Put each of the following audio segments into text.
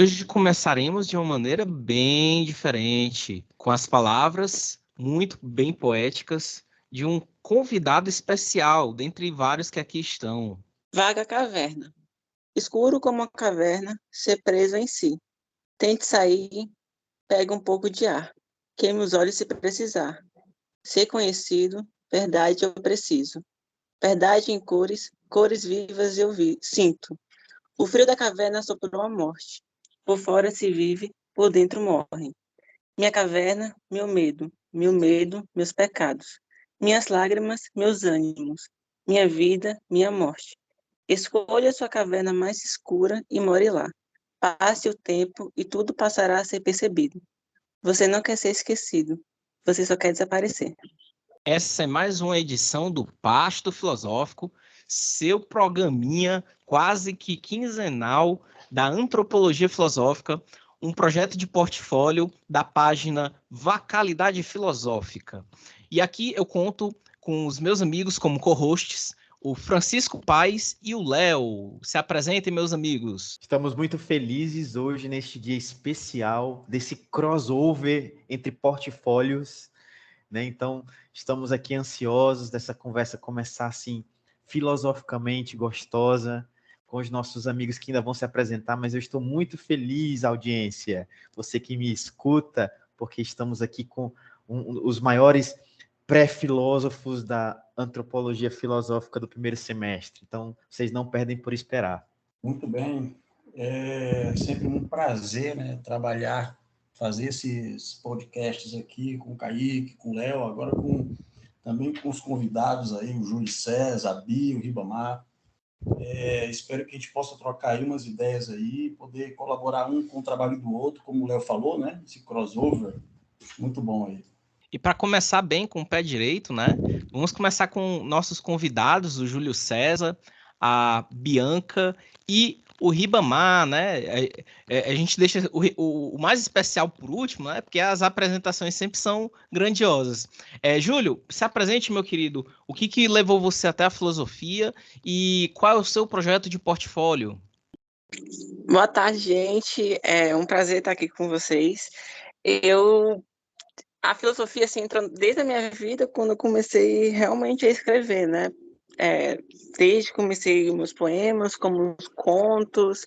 Hoje começaremos de uma maneira bem diferente, com as palavras muito bem poéticas de um convidado especial, dentre vários que aqui estão. Vaga caverna. Escuro como a caverna, ser preso em si. Tente sair, pega um pouco de ar. Queime os olhos se precisar. Ser conhecido, verdade eu preciso. Verdade em cores, cores vivas eu sinto. O frio da caverna soprou a morte. Por fora se vive, por dentro morre. Minha caverna, meu medo, meus pecados. Minhas lágrimas, meus ânimos. Minha vida, minha morte. Escolha sua caverna mais escura e more lá. Passe o tempo e tudo passará a ser percebido. Você não quer ser esquecido. Você só quer desaparecer. Essa é mais uma edição do Pasto Filosófico, seu programinha quase que quinzenal da Antropologia Filosófica, um projeto de portfólio da página Vacalidade Filosófica. E aqui eu conto com os meus amigos como co-hosts, o Francisco Paes e o Léo. Se apresentem, meus amigos. Estamos muito felizes hoje neste dia especial, desse crossover entre portfólios, né? Então, estamos aqui ansiosos dessa conversa começar assim, filosoficamente gostosa, com os nossos amigos que ainda vão se apresentar, mas eu estou muito feliz, audiência, você que me escuta, porque estamos aqui com os maiores pré-filósofos da antropologia filosófica do primeiro semestre. Então, vocês não perdem por esperar. Muito bem. É sempre um prazer, né, trabalhar, fazer esses podcasts aqui com o Kaique, com o Léo, agora também com os convidados aí, o Júlio César, a Bia, o Ribamar. Espero que a gente possa trocar aí umas ideias aí, poder colaborar um com o trabalho do outro, como o Léo falou, né? Esse crossover, muito bom aí. E para começar bem com o pé direito, né? Vamos começar com nossos convidados, o Júlio César, a Bianca e o Ribamar, né? A gente deixa o mais especial por último, né? Porque as apresentações sempre são grandiosas. Júlio, se apresente, meu querido. O que levou você até a filosofia e qual é o seu projeto de portfólio? Boa tarde, gente. É um prazer estar aqui com vocês. A filosofia assim, entrou desde a minha vida, quando eu comecei realmente a escrever, né? Desde que comecei meus poemas, como os contos,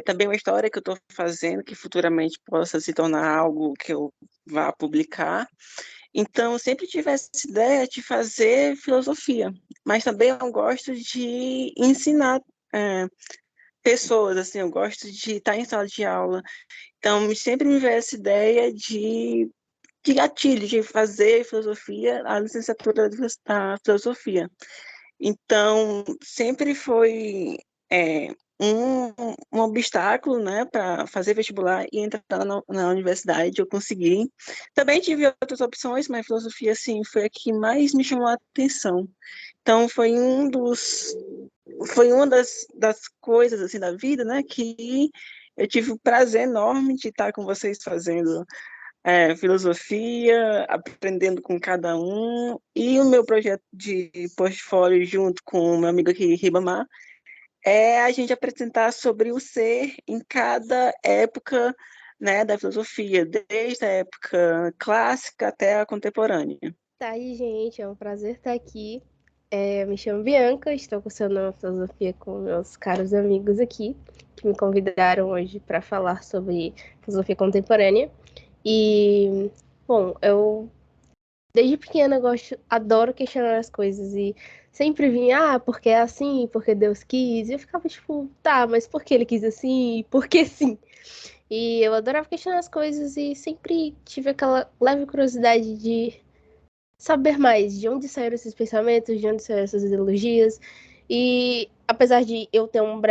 também uma história que eu estou fazendo, que futuramente possa se tornar algo que eu vá publicar. Então, eu sempre tive essa ideia de fazer filosofia, mas também eu gosto de ensinar pessoas, assim, eu gosto de estar em sala de aula. Então, sempre me veio essa ideia de gatilho, de fazer filosofia, a licenciatura da filosofia. Então, sempre foi um obstáculo, né, para fazer vestibular e entrar na universidade, eu consegui. Também tive outras opções, mas filosofia, assim, foi a que mais me chamou a atenção. Então, foi uma das coisas, assim, da vida, né, que eu tive o prazer enorme de estar com vocês fazendo filosofia, aprendendo com cada um, e o meu projeto de portfólio junto com o meu amigo aqui, Ribamar, é a gente apresentar sobre o ser em cada época, né, da filosofia, desde a época clássica até a contemporânea. Tá aí, gente, é um prazer estar aqui. Me chamo Bianca, estou cursando filosofia com meus caros amigos aqui, que me convidaram hoje para falar sobre filosofia contemporânea. E, bom, eu desde pequena adoro questionar as coisas e sempre vinha, porque é assim, porque Deus quis. E eu ficava tipo, tá, mas por que ele quis assim? Por que sim? E eu adorava questionar as coisas e sempre tive aquela leve curiosidade de saber mais de onde saíram esses pensamentos, de onde saíram essas ideologias. E apesar de eu ter um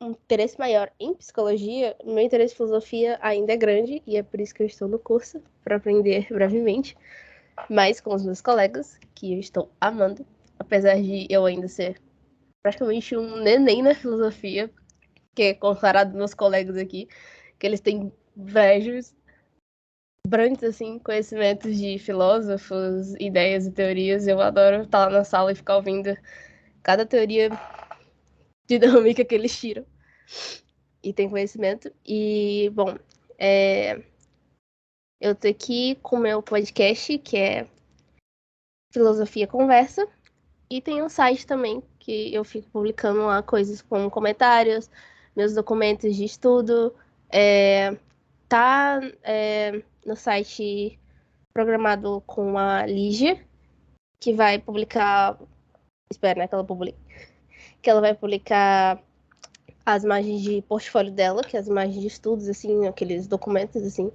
interesse maior em psicologia, meu interesse em filosofia ainda é grande e é por isso que eu estou no curso, para aprender brevemente, mas com os meus colegas, que eu estou amando, apesar de eu ainda ser praticamente um neném na filosofia, que é comparado meus colegas aqui, que eles têm velhos brancos, assim, conhecimentos de filósofos, ideias e teorias. Eu adoro estar lá na sala e ficar ouvindo cada teoria dinâmica que eles tiram. e tem conhecimento. E, bom, eu tô aqui com o meu podcast, que é Filosofia Conversa, e tem um site também, que eu fico publicando lá coisas como comentários, meus documentos de estudo. Tá no site programado com a Lígia, que vai publicar. Espera, né? Que ela vai publicar as imagens de portfólio dela, que é as imagens de estudos, assim, aqueles documentos, assim,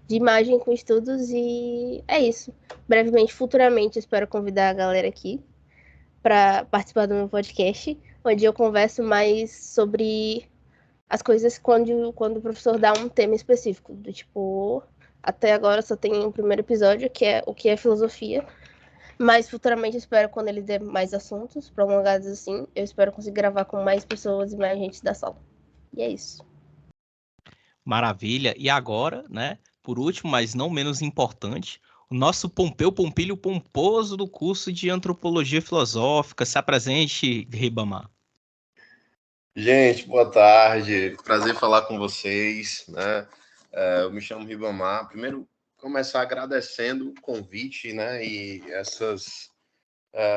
de imagem com estudos, e é isso. Brevemente, futuramente, espero convidar a galera aqui para participar do meu podcast, onde eu converso mais sobre as coisas quando o professor dá um tema específico, do tipo, até agora só tem um primeiro episódio, que é o que é filosofia, mas futuramente eu espero, quando ele der mais assuntos prolongados assim, eu espero conseguir gravar com mais pessoas e mais gente da sala. E é isso. Maravilha. E agora, né, por último, mas não menos importante, o nosso Pompeu Pompilho Pomposo do curso de Antropologia Filosófica. Se apresente, Ribamar. Gente, boa tarde. Prazer falar com vocês, né? Eu me chamo Ribamar. Primeiro, começar agradecendo o convite, né? E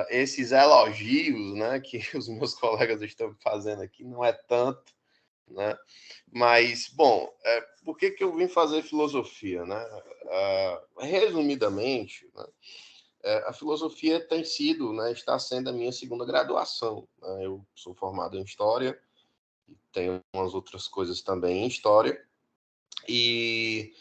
esses elogios, né? Que os meus colegas estão fazendo aqui, não é tanto, né? Mas, bom, por que eu vim fazer filosofia, né? Resumidamente, né? A filosofia tem sido, né? Está sendo a minha segunda graduação, né? Eu sou formado em História, tem umas outras coisas também em História. E,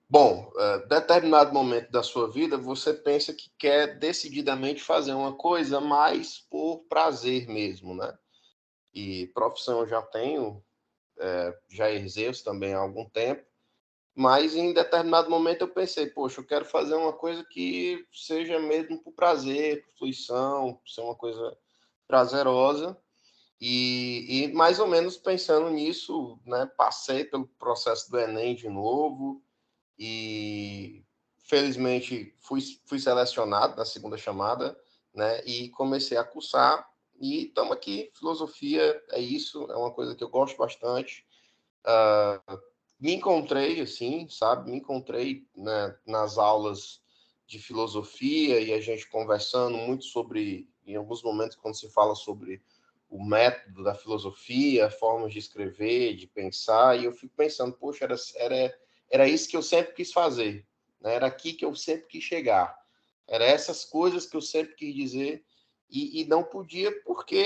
bom, determinado momento da sua vida, você pensa que quer decididamente fazer uma coisa mais por prazer mesmo, né? E profissão eu já tenho, já exerço também há algum tempo, mas em determinado momento eu pensei, poxa, eu quero fazer uma coisa que seja mesmo por prazer, por fruição, ser uma coisa prazerosa. E mais ou menos pensando nisso, né, passei pelo processo do Enem de novo e felizmente fui selecionado na segunda chamada, né, e comecei a cursar e estamos aqui. Filosofia é isso, é uma coisa que eu gosto bastante. Me encontrei, assim, sabe, me encontrei, né, nas aulas de filosofia e a gente conversando muito sobre, em alguns momentos, quando se fala sobre o método da filosofia, formas de escrever, de pensar, e eu fico pensando, poxa, era isso que eu sempre quis fazer, né? Era aqui que eu sempre quis chegar, era essas coisas que eu sempre quis dizer, e não podia porque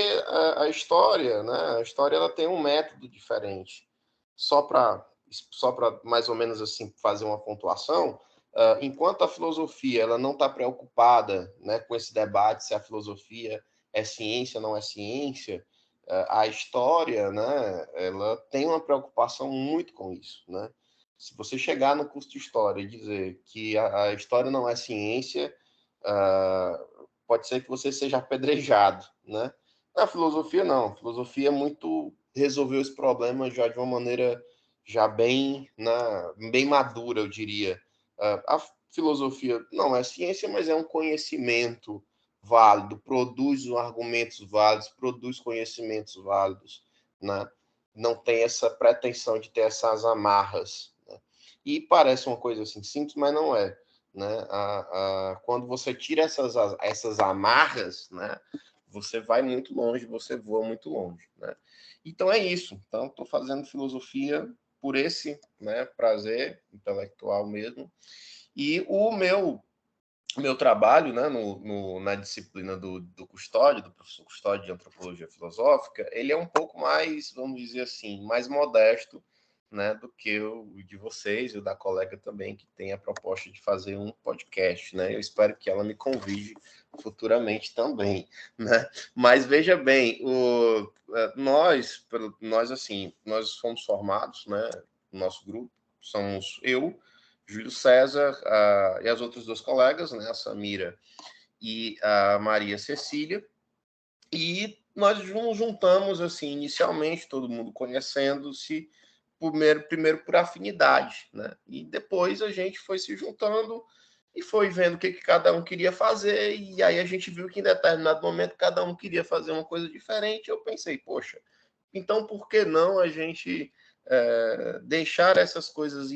a história, né? A história ela tem um método diferente. Só para mais ou menos assim fazer uma pontuação, enquanto a filosofia ela não está preocupada, né, com esse debate se a filosofia é ciência ou não é ciência, a história, né, ela tem uma preocupação muito com isso, né? Se você chegar no curso de história e dizer que a história não é ciência, pode ser que você seja apedrejado, né? Na filosofia não, a filosofia é muito resolver os problemas já de uma maneira já bem madura, eu diria. A filosofia não é ciência, mas é um conhecimento válido, produz argumentos válidos, produz conhecimentos válidos, né? Não tem essa pretensão de ter essas amarras, né? E parece uma coisa assim simples, mas não é, né? Quando você tira essas amarras, né? Você vai muito longe, você voa muito longe, né? Então é isso. Então estou fazendo filosofia por esse, né, prazer intelectual mesmo. E o meu trabalho, né, na disciplina do Custódio, do professor Custódio de Antropologia Filosófica, ele é um pouco mais, vamos dizer assim, mais modesto, né, do que o de vocês e o da colega também, que tem a proposta de fazer um podcast, né? Eu espero que ela me convide futuramente também, né? Mas veja bem, nós assim, nós fomos formados, né? O nosso grupo somos eu, Júlio César, e as outras duas colegas, né? A Samira e a Maria Cecília, e nós nos juntamos assim inicialmente, todo mundo conhecendo-se primeiro por afinidade, né? E depois a gente foi se juntando e foi vendo o que cada um queria fazer, e aí a gente viu que em determinado momento cada um queria fazer uma coisa diferente. Eu pensei, poxa, então por que não a gente deixar essas coisas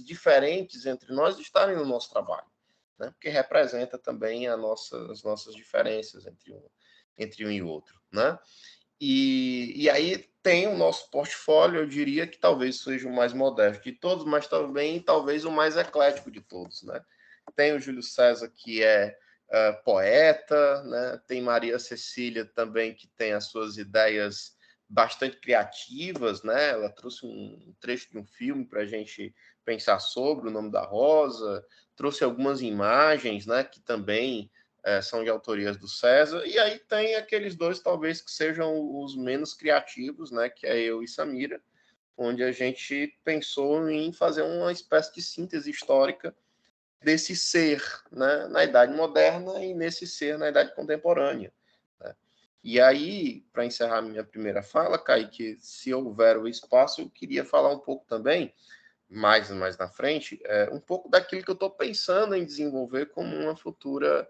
diferentes entre nós estarem no nosso trabalho, né? Porque representa também as nossas diferenças entre um e outro, né? E aí tem o nosso portfólio, eu diria que talvez seja o mais modesto de todos, mas também talvez o mais eclético de todos, né? Tem o Júlio César, que é poeta, né? Tem Maria Cecília também, que tem as suas ideias bastante criativas, né? Ela trouxe um trecho de um filme para a gente pensar sobre O Nome da Rosa, trouxe algumas imagens, né? Que também são de autorias do César, e aí tem aqueles dois, talvez, que sejam os menos criativos, né? Que é eu e Samira, onde a gente pensou em fazer uma espécie de síntese histórica desse ser, né, na Idade Moderna e nesse ser na Idade Contemporânea, né? E aí, para encerrar minha primeira fala, Kaique, se houver o espaço, eu queria falar um pouco também, mais na frente, um pouco daquilo que eu estou pensando em desenvolver como uma futura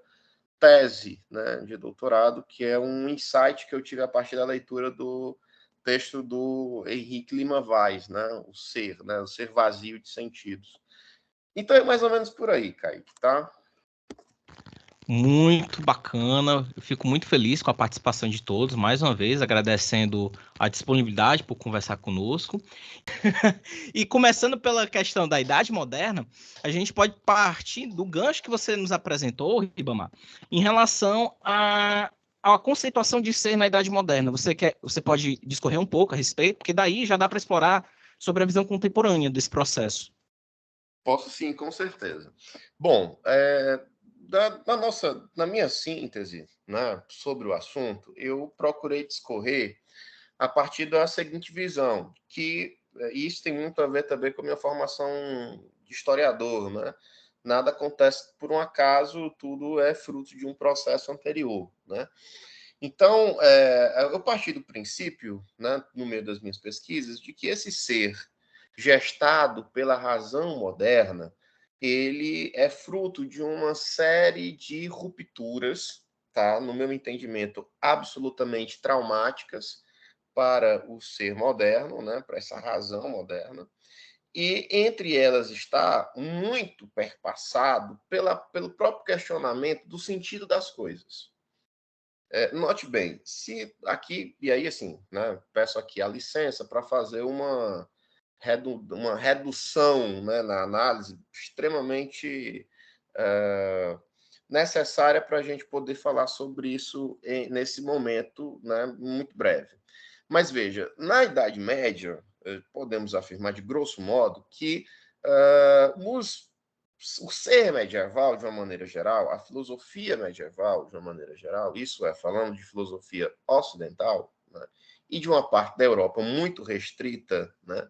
tese, né, de doutorado, que é um insight que eu tive a partir da leitura do texto do Henrique Lima Vaz, né, o ser vazio de sentidos. Então é mais ou menos por aí, Kaique, tá? Muito bacana, eu fico muito feliz com a participação de todos, mais uma vez agradecendo a disponibilidade por conversar conosco. E começando pela questão da Idade Moderna, a gente pode partir do gancho que você nos apresentou, Ribamar, em relação à conceituação de ser na Idade Moderna. Você pode discorrer um pouco a respeito, porque daí já dá para explorar sobre a visão contemporânea desse processo. Posso sim, com certeza. Bom, na minha síntese, né, sobre o assunto, eu procurei discorrer a partir da seguinte visão, que isso tem muito a ver também com a minha formação de historiador, né? Nada acontece por um acaso, tudo é fruto de um processo anterior, né? Então, eu parti do princípio, né, no meio das minhas pesquisas, de que esse ser gestado pela razão moderna, ele é fruto de uma série de rupturas, tá? No meu entendimento, absolutamente traumáticas para o ser moderno, né? Para essa razão moderna. E entre elas está muito perpassado pelo próprio questionamento do sentido das coisas. Note bem, se aqui, e aí assim, né, peço aqui a licença para fazer uma redução, né, na análise extremamente necessária para a gente poder falar sobre isso nesse momento, né, muito breve. Mas veja, na Idade Média, podemos afirmar de grosso modo que o ser medieval, de uma maneira geral, a filosofia medieval, de uma maneira geral, isso é, falando de filosofia ocidental, né, e de uma parte da Europa muito restrita, né,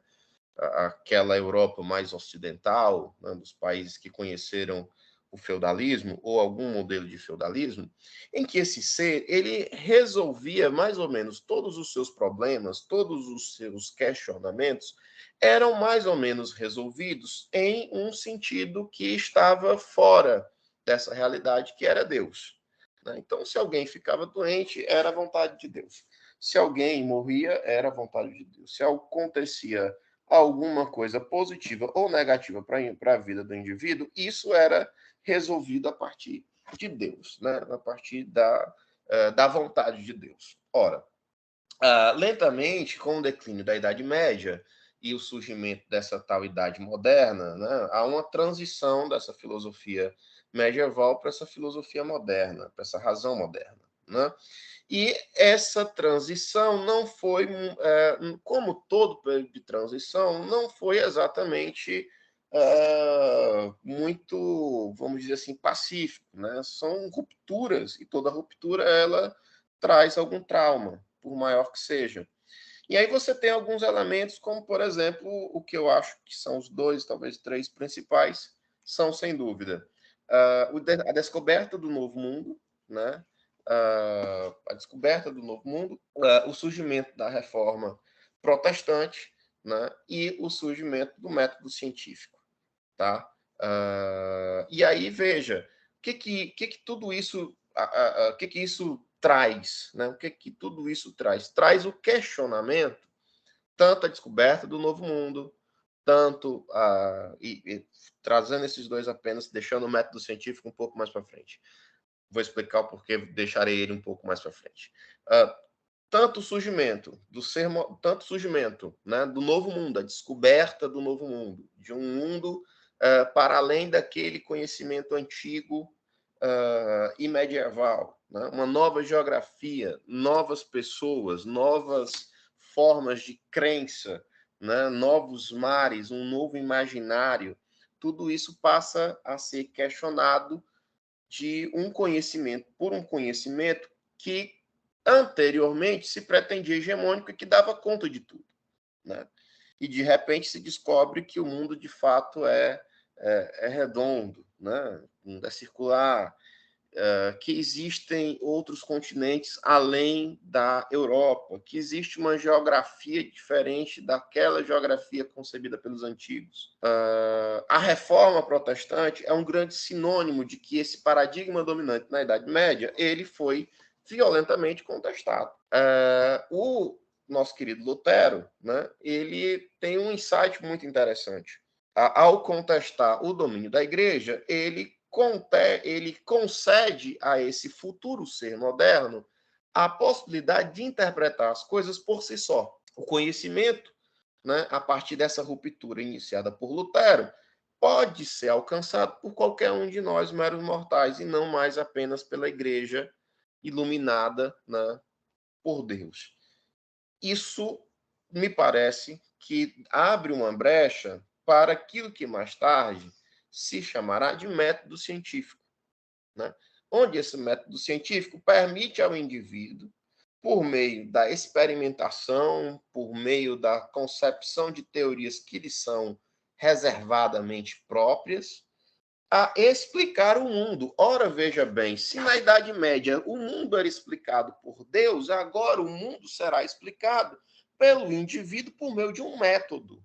aquela Europa mais ocidental, né, dos países que conheceram o feudalismo ou algum modelo de feudalismo, em que esse ser ele resolvia mais ou menos todos os seus problemas, todos os seus questionamentos eram mais ou menos resolvidos em um sentido que estava fora dessa realidade que era Deus, né? Então, se alguém ficava doente, era a vontade de Deus. Se alguém morria, era a vontade de Deus. Se acontecia alguma coisa positiva ou negativa para a vida do indivíduo, isso era resolvido a partir de Deus, né? A partir da vontade de Deus. Ora, lentamente, com o declínio da Idade Média e o surgimento dessa tal Idade Moderna, né, há uma transição dessa filosofia medieval para essa filosofia moderna, para essa razão moderna, né? E essa transição não foi, como todo período de transição, não foi exatamente muito, vamos dizer assim, pacífico, né? São rupturas, e toda ruptura, ela traz algum trauma, por maior que seja. E aí você tem alguns elementos, como, por exemplo, o que eu acho que são os dois, talvez três principais, são, sem dúvida, a descoberta do Novo Mundo, né? A descoberta do Novo Mundo, o surgimento da Reforma Protestante, né? E o surgimento do método científico, tá? E aí, veja, o que tudo isso, o que isso traz, né? O que tudo isso traz? Traz o questionamento tanto a descoberta do novo mundo, tanto trazendo esses dois apenas, deixando o método científico um pouco mais para frente. Vou explicar o porquê, deixarei ele um pouco mais para frente. Tanto o surgimento né, do novo mundo, a descoberta do novo mundo, de um mundo para além daquele conhecimento antigo e medieval, né? Uma nova geografia, novas pessoas, novas formas de crença, né? Novos mares, um novo imaginário. Tudo isso passa a ser questionado por um conhecimento que anteriormente se pretendia hegemônico e que dava conta de tudo, né? E de repente se descobre que o mundo de fato é redondo, né? O mundo é circular, que existem outros continentes além da Europa, que existe uma geografia diferente daquela geografia concebida pelos antigos. A reforma protestante é um grande sinônimo de que esse paradigma dominante na Idade Média ele foi violentamente contestado. O nosso querido Lutero, né, ele tem um insight muito interessante. Ao contestar o domínio da igreja, ele concede a esse futuro ser moderno a possibilidade de interpretar as coisas por si só. O conhecimento, né, a partir dessa ruptura iniciada por Lutero, pode ser alcançado por qualquer um de nós, meros mortais, e não mais apenas pela igreja iluminada, né, por Deus. Isso me parece que abre uma brecha para aquilo que mais tarde se chamará de método científico, né? Onde esse método científico permite ao indivíduo, por meio da experimentação, por meio da concepção de teorias que lhe são reservadamente próprias, a explicar o mundo. Ora, veja bem, se na Idade Média o mundo era explicado por Deus, agora o mundo será explicado pelo indivíduo por meio de um método,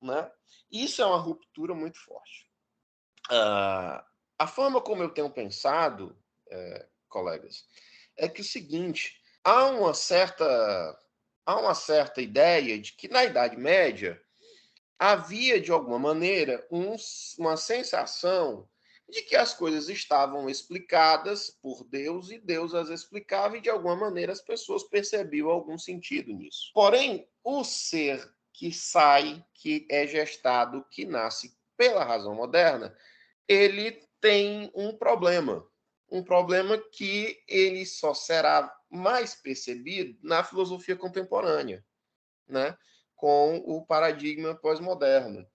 né? Isso é uma ruptura muito forte. A forma como eu tenho pensado, colegas, é que o seguinte, há uma certa ideia de que na Idade Média havia, de alguma maneira, uma sensação de que as coisas estavam explicadas por Deus e Deus as explicava e, de alguma maneira, as pessoas percebiam algum sentido nisso. Porém, o ser que sai, que é gestado, que nasce pela razão moderna, ele tem um problema que ele só será mais percebido na filosofia contemporânea, né? Com o paradigma pós-moderno,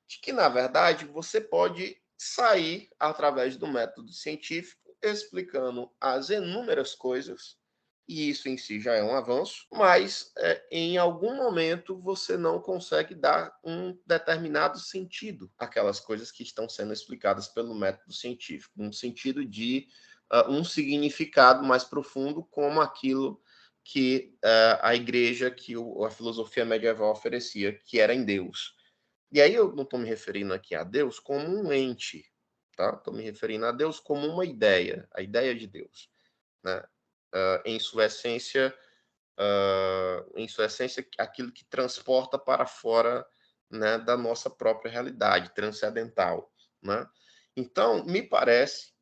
de que, na verdade, você pode sair, através do método científico, explicando as inúmeras coisas, e isso em si já é um avanço, mas em algum momento você não consegue dar um determinado sentido àquelas coisas que estão sendo explicadas pelo método científico, um sentido de um significado mais profundo, como aquilo que a igreja, que a filosofia medieval oferecia, que era em Deus. E aí eu não estou me referindo aqui a Deus como um ente, tá? Estou me referindo a Deus como uma ideia, a ideia de Deus, né? Em sua essência, aquilo que transporta para fora, né, da nossa própria realidade transcendental, né? Então, me parece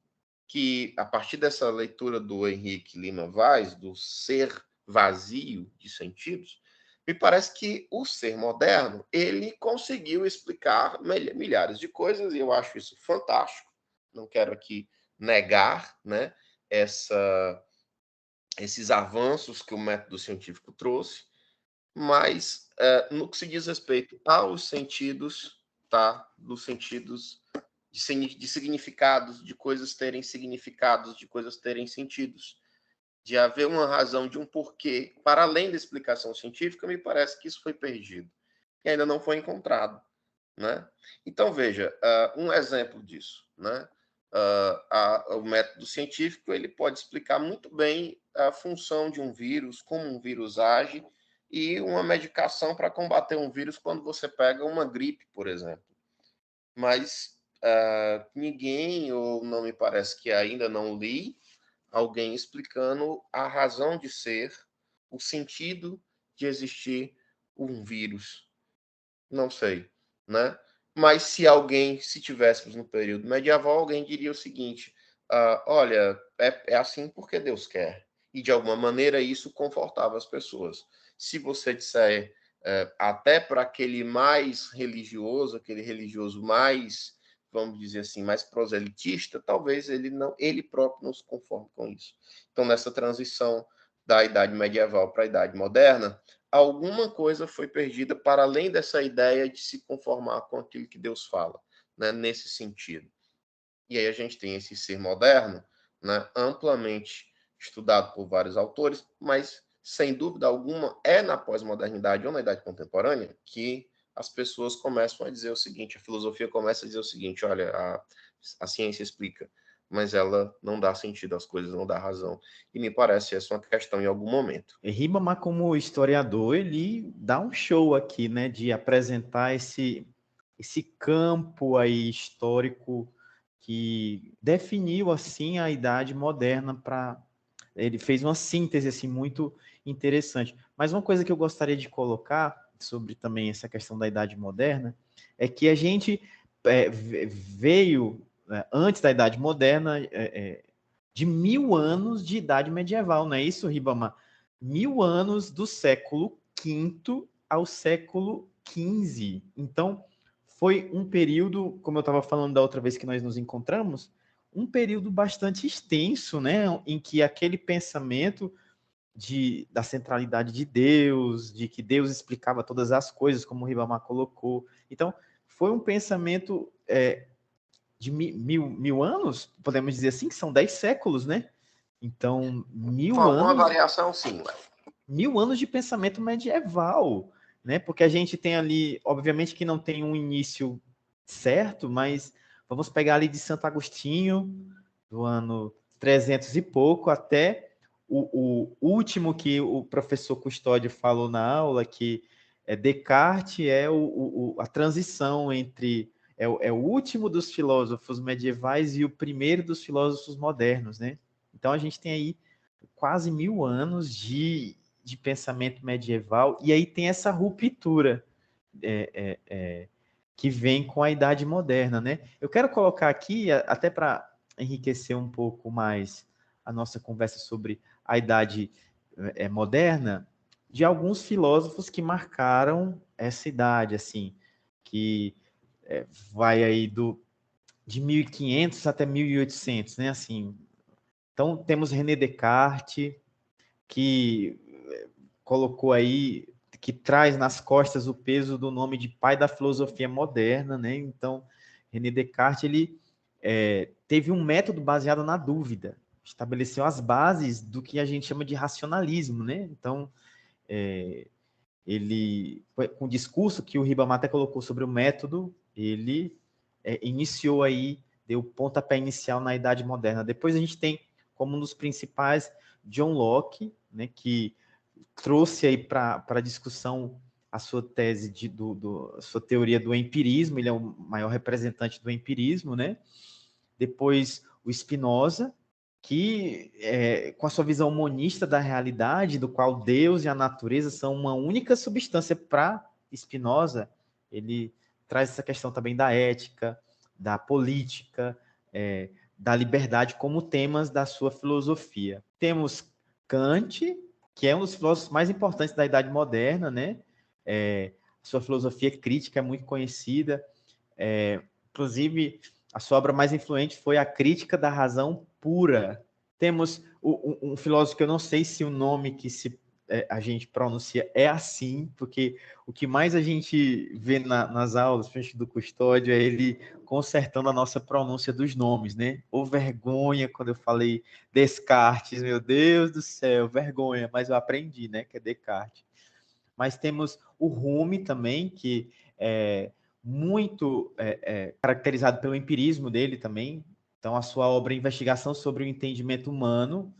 que, a partir dessa leitura do Henrique Lima Vaz, do ser vazio de sentidos, me parece que o ser moderno ele conseguiu explicar milhares de coisas, e eu acho isso fantástico. Não quero aqui negar, né, esses avanços que o método científico trouxe, mas no que se diz respeito aos sentidos, tá? Dos sentidos de significados, de coisas terem significados, de coisas terem sentidos, de haver uma razão, de um porquê, para além da explicação científica, me parece que isso foi perdido e ainda não foi encontrado, né? Então, veja, um exemplo disso, né? O método científico ele pode explicar muito bem a função de um vírus, como um vírus age, e uma medicação para combater um vírus quando você pega uma gripe, por exemplo. Mas ninguém, ou não me parece que ainda não li, alguém explicando a razão de ser, o sentido de existir um vírus? Não sei, né? Mas se tivéssemos no período medieval, alguém diria o seguinte: olha, é assim porque Deus quer. E de alguma maneira isso confortava as pessoas. Se você disser até para aquele mais religioso, aquele religioso mais, vamos dizer assim, mais proselitista, talvez ele próprio não se conforme com isso. Então, nessa transição da idade medieval para a idade moderna, alguma coisa foi perdida para além dessa ideia de se conformar com aquilo que Deus fala, né, nesse sentido. E aí a gente tem esse ser moderno, né, amplamente estudado por vários autores, mas sem dúvida alguma é na pós-modernidade ou na idade contemporânea que as pessoas começam a dizer o seguinte, a filosofia começa a dizer o seguinte: olha, a ciência explica, mas ela não dá sentido às coisas, não dá razão. E me parece essa uma questão em algum momento. Ribamar, como historiador, ele dá um show aqui, né, de apresentar esse campo aí histórico que definiu assim a idade moderna. Ele fez uma síntese assim muito interessante. Mas uma coisa que eu gostaria de colocar sobre também essa questão da idade moderna é que a gente veio, né, antes da idade moderna, de 1000 anos de idade medieval, não é isso, Ribamar? 1000 anos do século V ao século XV. Então, foi um período, como eu estava falando da outra vez que nós nos encontramos, um período bastante extenso, né, em que aquele pensamento da centralidade de Deus, de que Deus explicava todas as coisas, como o Ribamar colocou. Então, foi um pensamento de mil anos, podemos dizer assim, que são 10 séculos, né? Então, 1000 Com alguma anos... variação, sim, Léo. 1000 anos de pensamento medieval, né? Porque a gente tem ali, obviamente que não tem um início certo, mas vamos pegar ali de Santo Agostinho, do ano 300 e pouco, até o último que o professor Custódio falou na aula, que Descartes é a transição entre... É o último dos filósofos medievais e o primeiro dos filósofos modernos, né? Então a gente tem aí quase 1000 anos de pensamento medieval, e aí tem essa ruptura que vem com a idade moderna, né? Eu quero colocar aqui, até para enriquecer um pouco mais a nossa conversa sobre a idade moderna, de alguns filósofos que marcaram essa idade, assim, que vai aí de 1500 até 1800, né? Assim, então, temos René Descartes, que colocou aí, que traz nas costas o peso do nome de pai da filosofia moderna, né? Então, René Descartes, ele teve um método baseado na dúvida, estabeleceu as bases do que a gente chama de racionalismo, né? Então, ele, com o discurso que o Ribamar até colocou sobre o método, ele iniciou aí, deu pontapé inicial na Idade Moderna. Depois a gente tem como um dos principais John Locke, né, que trouxe aí para a discussão a sua tese a sua teoria do empirismo. Ele é o maior representante do empirismo, né? Depois o Spinoza, que com a sua visão monista da realidade, do qual Deus e a natureza são uma única substância. Para Spinoza, ele traz essa questão também da ética, da política, da liberdade como temas da sua filosofia. Temos Kant, que é um dos filósofos mais importantes da Idade Moderna, né? Sua filosofia crítica é muito conhecida, inclusive a sua obra mais influente foi A Crítica da Razão Pura. Temos um filósofo que eu não sei se o nome que a gente pronuncia é assim, porque o que mais a gente vê nas aulas, frente do Custódio, é ele consertando a nossa pronúncia dos nomes, né? Ou vergonha, quando eu falei Descartes, meu Deus do céu, vergonha, mas eu aprendi, né? Que é Descartes. Mas temos o Rumi também, que é muito caracterizado pelo empirismo dele também. Então, a sua obra Investigação sobre o Entendimento Humano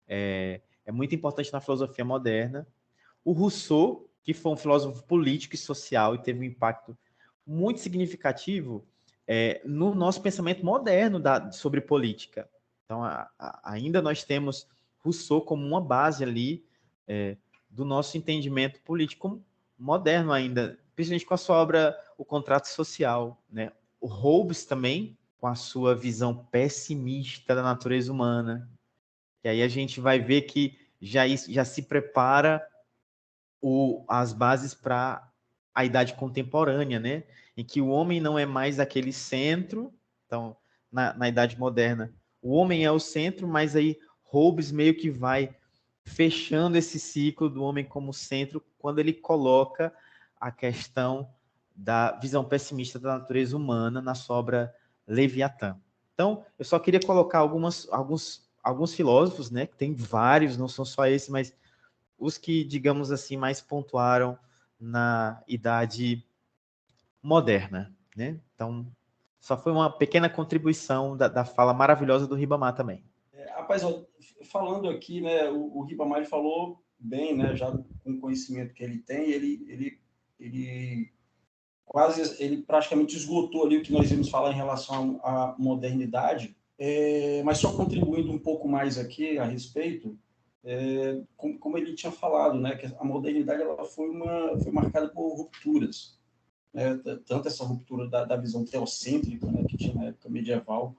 é muito importante na filosofia moderna. O Rousseau, que foi um filósofo político e social e teve um impacto muito significativo no nosso pensamento moderno sobre política. Então, ainda nós temos Rousseau como uma base ali do nosso entendimento político, moderno ainda, principalmente com a sua obra O Contrato Social, né? O Hobbes também, com a sua visão pessimista da natureza humana. E aí a gente vai ver que já se prepara as bases para a idade contemporânea, né? Em que o homem não é mais aquele centro. Então, na idade moderna, o homem é o centro, mas aí Hobbes meio que vai fechando esse ciclo do homem como centro quando ele coloca a questão da visão pessimista da natureza humana na sua obra Leviatã. Então, eu só queria colocar alguns filósofos, né, que tem vários, não são só esses, mas os que, digamos assim, mais pontuaram na idade moderna, né? Então, só foi uma pequena contribuição da fala maravilhosa do Ribamar também. Rapaz, falando aqui, né, o Ribamar falou bem, né, já com o conhecimento que ele tem, ele praticamente esgotou ali o que nós íamos falar em relação à modernidade, mas só contribuindo um pouco mais aqui a respeito, como ele tinha falado, né, que a modernidade ela foi marcada por rupturas, né, tanto essa ruptura da visão teocêntrica, né, que tinha na época medieval,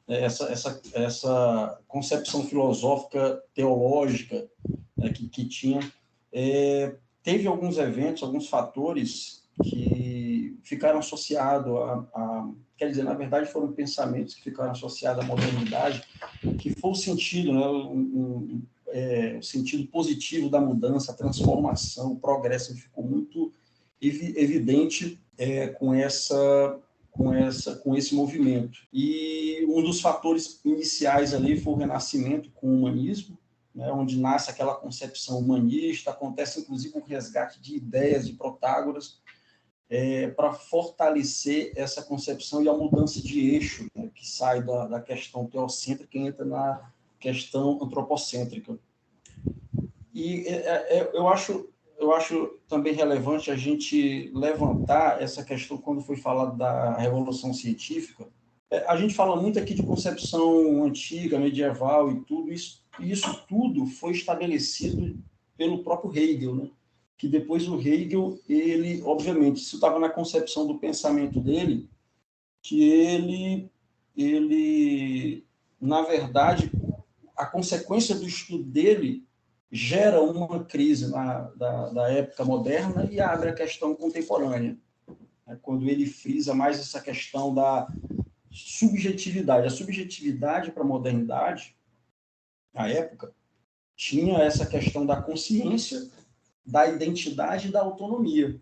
essa concepção filosófica teológica, né, que tinha, teve alguns eventos, alguns fatores que ficaram associados quer dizer, na verdade foram pensamentos que ficaram associados à modernidade, que foi o sentido, né, o sentido positivo da mudança, a transformação, o progresso ficou muito evidente com esse movimento. E um dos fatores iniciais ali foi o Renascimento com o humanismo, né, onde nasce aquela concepção humanista, acontece inclusive um resgate de ideias de Protágoras para fortalecer essa concepção e a mudança de eixo, né, que sai da questão teocêntrica e entra na questão antropocêntrica. E eu acho também relevante a gente levantar essa questão quando foi falado da Revolução Científica. A gente fala muito aqui de concepção antiga, medieval e tudo isso. E isso tudo foi estabelecido pelo próprio Hegel, né? Que depois o Hegel, ele, obviamente, isso estava na concepção do pensamento dele, que ele, na verdade, a consequência do estudo dele gera uma crise da época moderna e abre a questão contemporânea, né? Quando ele frisa mais essa questão da subjetividade. A subjetividade para a modernidade, na época, tinha essa questão da consciência, da identidade e da autonomia,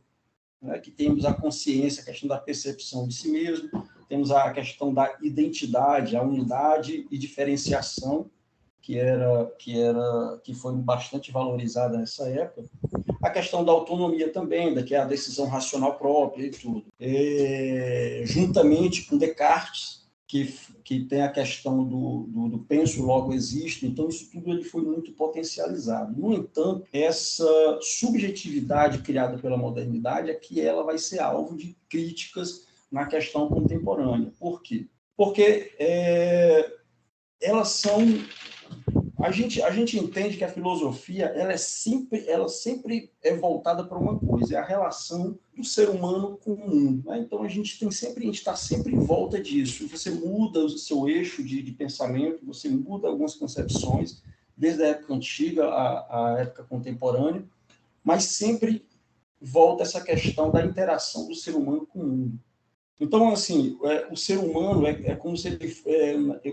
né? Que temos a consciência, a questão da percepção de si mesmo, temos a questão da identidade, a unidade e diferenciação, que foi bastante valorizada nessa época. A questão da autonomia também, que é a decisão racional própria e tudo. Juntamente com Descartes, que tem a questão do penso, logo existo. Então, isso tudo ele foi muito potencializado. No entanto, essa subjetividade criada pela modernidade é que ela vai ser alvo de críticas na questão contemporânea. Por quê? Porque elas são... A gente entende que a filosofia ela sempre é voltada para uma coisa, é a relação do ser humano com o mundo, né? Então a gente está sempre em volta disso. Você muda o seu eixo de pensamento, você muda algumas concepções, desde a época antiga à época contemporânea, mas sempre volta essa questão da interação do ser humano com o mundo. Então, assim, o ser humano é como se ele,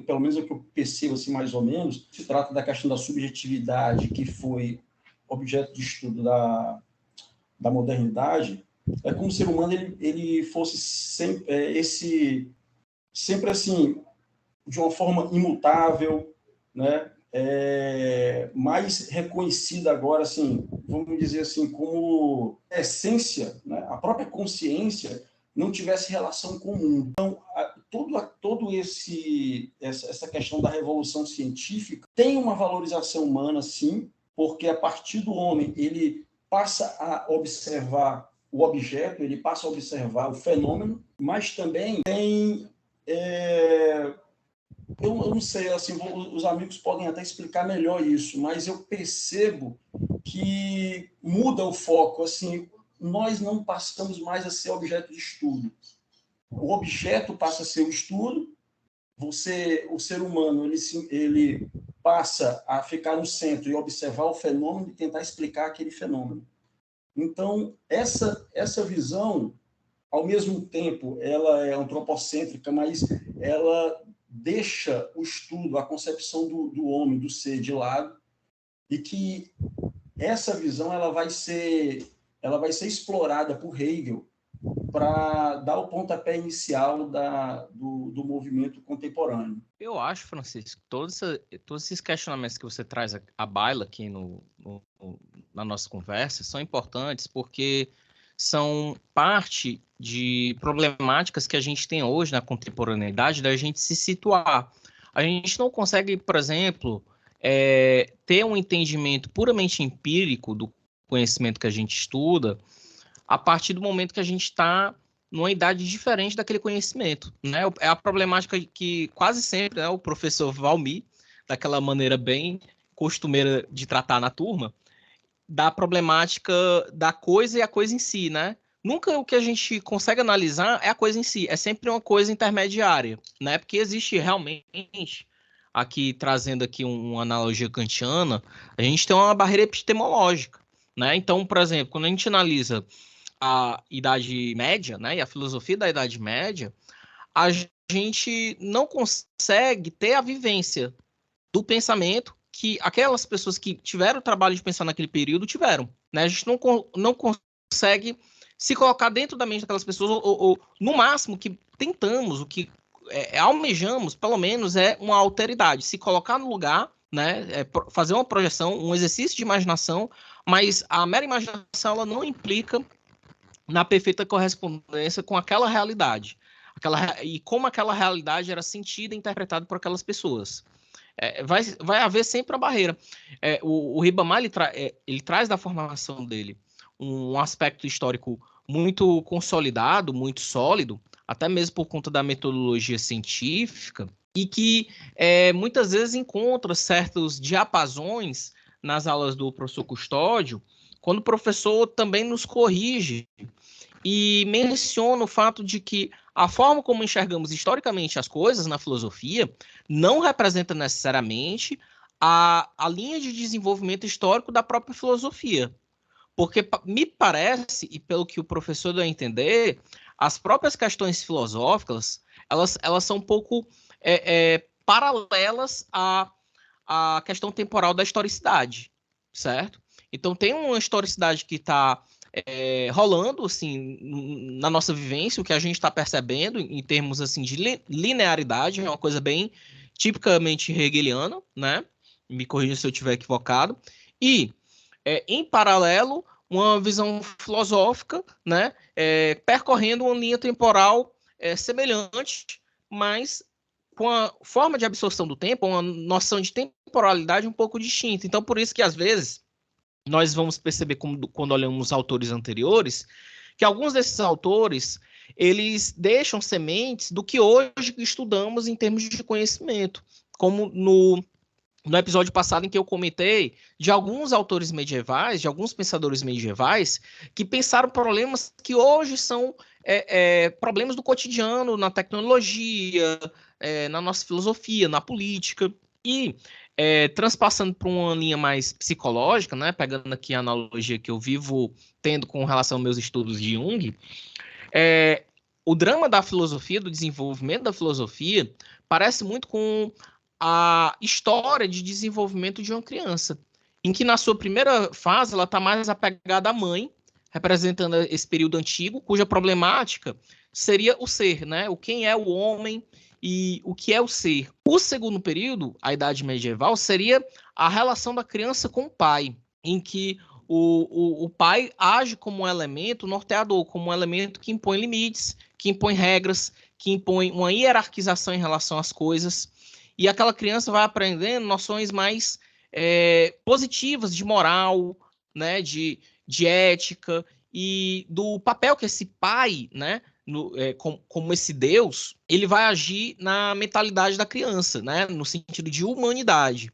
pelo menos é o que eu percebo, assim, mais ou menos, se trata da questão da subjetividade, que foi objeto de estudo da modernidade, é como se o ser humano ele fosse sempre assim, de uma forma imutável, né? Mais reconhecida agora, assim, vamos dizer assim, como essência, né? A própria consciência não tivesse relação com o mundo. Então, essa questão da revolução científica tem uma valorização humana, sim, porque a partir do homem ele passa a observar o objeto, ele passa a observar o fenômeno, mas também tem... eu não sei, assim, os amigos podem até explicar melhor isso, mas eu percebo que muda o foco, assim, nós não passamos mais a ser objeto de estudo. O objeto passa a ser o estudo, o ser humano ele passa a ficar no centro e observar o fenômeno e tentar explicar aquele fenômeno. Então, essa visão, ao mesmo tempo, ela é antropocêntrica, mas ela deixa o estudo, a concepção do homem, do ser, de lado, e que essa visão ela vai ser explorada por Hegel para dar o pontapé inicial do movimento contemporâneo. Eu acho, Francisco, todos esses questionamentos que você traz à baila aqui na nossa conversa são importantes porque são parte de problemáticas que a gente tem hoje na contemporaneidade da gente se situar. A gente não consegue, por exemplo, ter um entendimento puramente empírico do conhecimento que a gente estuda a partir do momento que a gente está numa idade diferente daquele conhecimento, né? É a problemática que quase sempre, né, o professor Valmir, daquela maneira bem costumeira de tratar na turma, da problemática da coisa e a coisa em si, né? Nunca o que a gente consegue analisar é a coisa em si, é sempre uma coisa intermediária, né? Porque existe realmente, aqui trazendo aqui uma analogia kantiana, a gente tem uma barreira epistemológica, né? Então, por exemplo, quando a gente analisa a Idade Média, né, e a filosofia da Idade Média, a gente não consegue ter a vivência do pensamento que aquelas pessoas que tiveram o trabalho de pensar naquele período tiveram, né? A gente não consegue se colocar dentro da mente daquelas pessoas, ou no máximo que tentamos, o que almejamos, pelo menos, é uma alteridade, se colocar no lugar, né, fazer uma projeção, um exercício de imaginação, mas a mera imaginação ela não implica na perfeita correspondência com aquela realidade, e como aquela realidade era sentida e interpretada por aquelas pessoas. Vai haver sempre uma barreira. O Ribamar ele traz da formação dele um aspecto histórico muito consolidado, muito sólido, até mesmo por conta da metodologia científica, e que muitas vezes encontra certos diapasões nas aulas do professor Custódio, quando o professor também nos corrige e menciona o fato de que a forma como enxergamos historicamente as coisas na filosofia não representa necessariamente a linha de desenvolvimento histórico da própria filosofia. Porque me parece, e pelo que o professor deu a entender, as próprias questões filosóficas, elas são um pouco paralelas à questão temporal da historicidade, certo? Então tem uma historicidade que está rolando assim na nossa vivência, o que a gente está percebendo em termos assim de linearidade, é uma coisa bem tipicamente hegeliana, né? Me corrija se eu estiver equivocado. E em paralelo, uma visão filosófica, né? Percorrendo uma linha temporal semelhante, mas com a forma de absorção do tempo, uma noção de temporalidade um pouco distinta. Então, por isso que às vezes nós vamos perceber, quando olhamos autores anteriores, que alguns desses autores, eles deixam sementes do que hoje estudamos em termos de conhecimento, como no episódio passado em que eu comentei de alguns autores medievais, de alguns pensadores medievais, que pensaram problemas que hoje são problemas do cotidiano, na tecnologia, na nossa filosofia, na política, e transpassando para uma linha mais psicológica, né, pegando aqui a analogia que eu vivo tendo com relação aos meus estudos de Jung, o drama da filosofia, do desenvolvimento da filosofia, parece muito com a história de desenvolvimento de uma criança, em que na sua primeira fase ela está mais apegada à mãe, representando esse período antigo, cuja problemática seria o ser, né? O quem é o homem e o que é o ser. O segundo período, a Idade Medieval, seria a relação da criança com o pai, em que o pai age como um elemento norteador, como um elemento que impõe limites, que impõe regras, que impõe uma hierarquização em relação às coisas. E aquela criança vai aprendendo noções mais positivas de moral, né, de ética e do papel que esse pai, né, como esse Deus, ele vai agir na mentalidade da criança, né, no sentido de humanidade.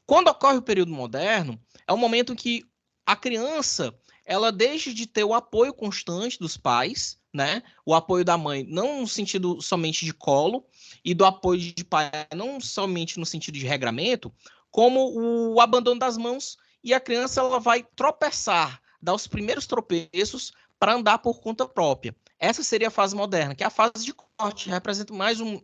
Quando ocorre o período moderno, é um momento em que a criança ela deixa de ter o apoio constante dos pais, né? O apoio da mãe, não no sentido somente de colo, e do apoio de pai, não somente no sentido de regramento, como o abandono das mãos, e a criança ela vai tropeçar, dar os primeiros tropeços para andar por conta própria. Essa seria a fase moderna, que é a fase de corte, representa mais ou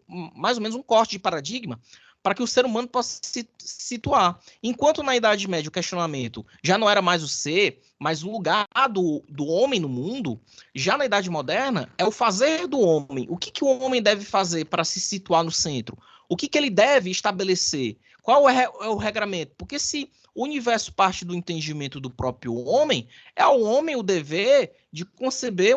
menos um corte de paradigma para que o ser humano possa se situar. Enquanto na Idade Média o questionamento já não era mais o ser, mas o lugar do homem no mundo, já na Idade Moderna é o fazer do homem. O que o homem deve fazer para se situar no centro? O que ele deve estabelecer? Qual é o regramento? Porque se o universo parte do entendimento do próprio homem, é ao homem o dever de conceber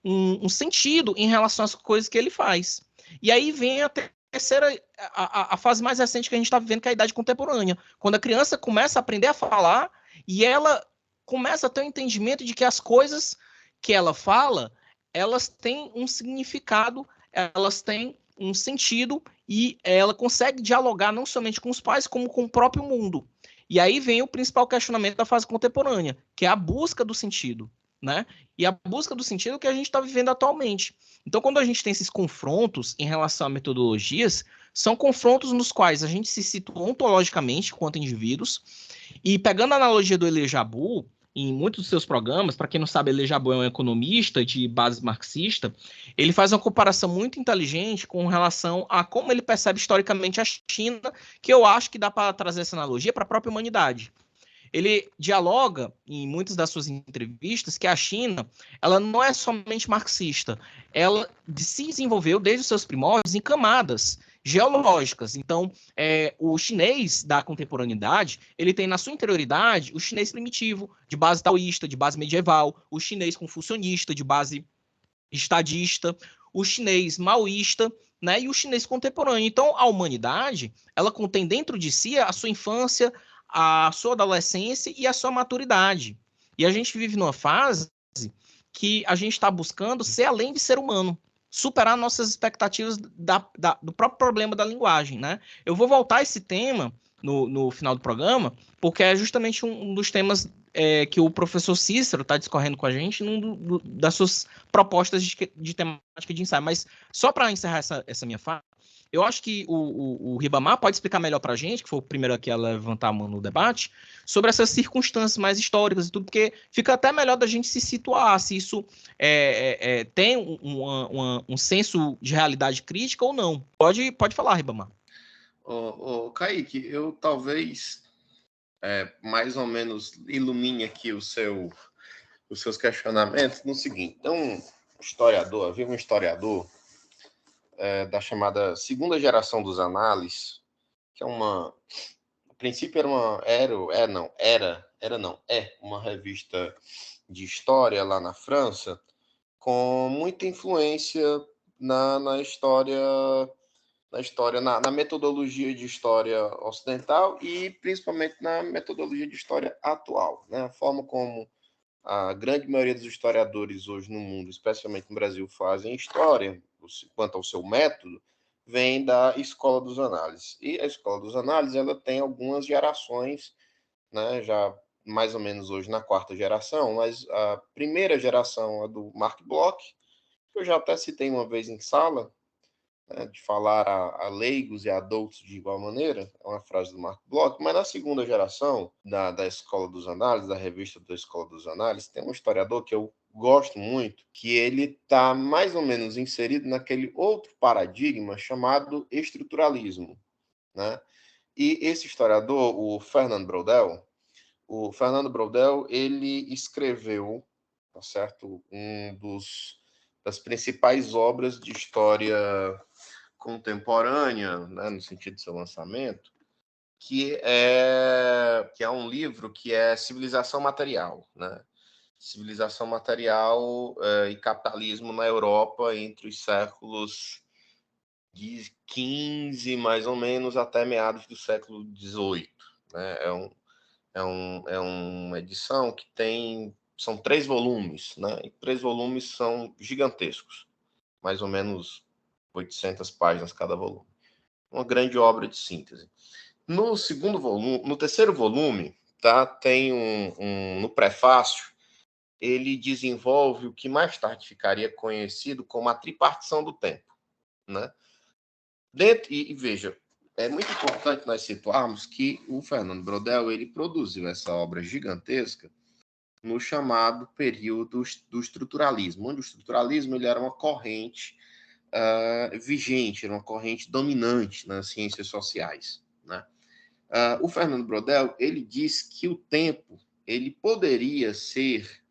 um sentido em relação às coisas que ele faz. E aí vem a terceira, a fase mais recente que a gente está vivendo, que é a idade contemporânea, quando a criança começa a aprender a falar e ela começa a ter um entendimento de que as coisas que ela fala, elas têm um significado, elas têm um sentido e ela consegue dialogar não somente com os pais, como com o próprio mundo. E aí vem o principal questionamento da fase contemporânea, que é a busca do sentido, né? E a busca do sentido que a gente está vivendo atualmente. Então, quando a gente tem esses confrontos em relação a metodologias, são confrontos nos quais a gente se situa ontologicamente quanto indivíduos, e pegando a analogia do Elie Jabbour, em muitos dos seus programas, para quem não sabe, Elie Jabbour é um economista de base marxista, ele faz uma comparação muito inteligente com relação a como ele percebe historicamente a China, que eu acho que dá para trazer essa analogia para a própria humanidade. Ele dialoga em muitas das suas entrevistas que a China, ela não é somente marxista, ela se desenvolveu desde os seus primórdios em camadas geológicas. Então, o chinês da contemporaneidade, ele tem na sua interioridade o chinês primitivo, de base taoísta, de base medieval, o chinês confucionista, de base estadista, o chinês maoísta, né, e o chinês contemporâneo. Então, a humanidade, ela contém dentro de si a sua infância, a sua adolescência e a sua maturidade. E a gente vive numa fase que a gente está buscando ser além de ser humano, superar nossas expectativas do próprio problema da linguagem, né? Eu vou voltar a esse tema no final do programa, porque é justamente um dos temas que o professor Cícero está discorrendo com a gente das suas propostas de temática de ensaio. Mas só para encerrar essa minha fala, eu acho que o Ribamar pode explicar melhor para a gente, que foi o primeiro aqui a levantar a mão no debate, sobre essas circunstâncias mais históricas e tudo, porque fica até melhor da gente se situar, se isso tem um senso de realidade crítica ou não. Pode falar, Ribamar. Kaique, eu talvez mais ou menos ilumine aqui os seus questionamentos no seguinte. Então, havia um historiador da chamada segunda geração dos análises, que é a princípio é uma revista de história lá na França, com muita influência na história, na metodologia de história ocidental e principalmente na metodologia de história atual, né? A forma como a grande maioria dos historiadores hoje no mundo, especialmente no Brasil, fazem história, quanto ao seu método, vem da Escola dos Análises. E a Escola dos Análises ela tem algumas gerações, né, já mais ou menos hoje na quarta geração, mas a primeira geração é do Mark Bloch, que eu já até citei uma vez em sala, né, de falar a leigos e a adultos de igual maneira, é uma frase do Mark Bloch, mas na segunda geração da Escola dos Análises, da revista da Escola dos Análises, tem um historiador que eu gosto muito, que ele está mais ou menos inserido naquele outro paradigma chamado estruturalismo, né? E esse historiador, o Fernand Braudel, ele escreveu, tá certo, das principais obras de história contemporânea, né, no sentido do seu lançamento, que é um livro que é Civilização Material, né? Civilização Material e Capitalismo na Europa entre os séculos de 15, mais ou menos, até meados do século 18. Né? É uma edição que são 3 volumes, né? E 3 volumes são gigantescos, mais ou menos 800 páginas cada volume. Uma grande obra de síntese. No terceiro volume, tá? Tem no prefácio, ele desenvolve o que mais tarde ficaria conhecido como a tripartição do tempo, né? E veja, é muito importante nós situarmos que o Fernando Braudel ele produziu essa obra gigantesca no chamado período do estruturalismo, onde o estruturalismo ele era uma corrente vigente, era uma corrente dominante nas ciências sociais, né? O Fernando Braudel ele diz que o tempo ele poderia ser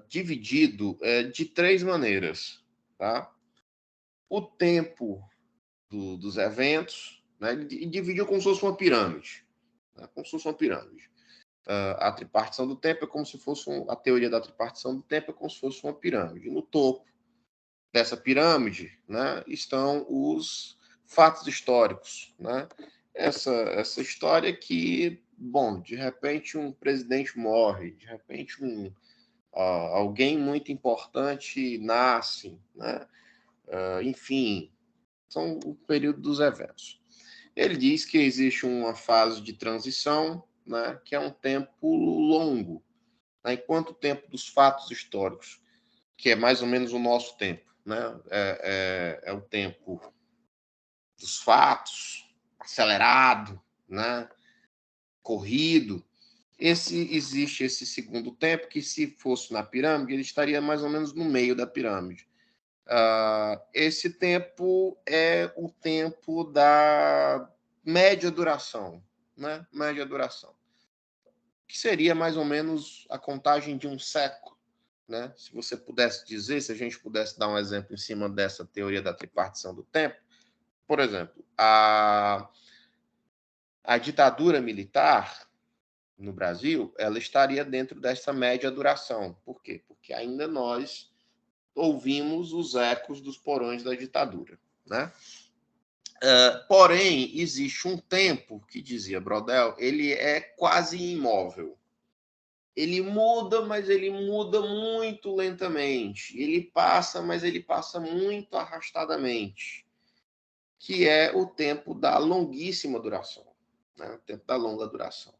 dividido de três maneiras, tá? O tempo dos eventos, né? Ele dividiu como se fosse uma pirâmide, né? Como se fosse uma pirâmide. A tripartição do tempo é como se fosse a teoria da tripartição do tempo é como se fosse uma pirâmide. No topo dessa pirâmide, né, estão os fatos históricos, né? Essa história que, bom, de repente um presidente morre, de repente alguém muito importante nasce, né? Enfim, são o período dos eventos. Ele diz que existe uma fase de transição, né, que é um tempo longo, né, enquanto o tempo dos fatos históricos, que é mais ou menos o nosso tempo, né, é o tempo dos fatos, acelerado, né, corrido. Existe esse segundo tempo, que se fosse na pirâmide, ele estaria mais ou menos no meio da pirâmide. Esse tempo é o tempo da média duração, né? Média duração, que seria mais ou menos a contagem de um século, né? Se você pudesse dizer, se a gente pudesse dar um exemplo em cima dessa teoria da tripartição do tempo, por exemplo, a ditadura militar no Brasil, ela estaria dentro dessa média duração. Por quê? Porque ainda nós ouvimos os ecos dos porões da ditadura, né? Porém, existe um tempo, que dizia Braudel, ele é quase imóvel. Ele muda, mas ele muda muito lentamente. Ele passa, mas ele passa muito arrastadamente, que é o tempo da longuíssima duração, né? O tempo da longa duração.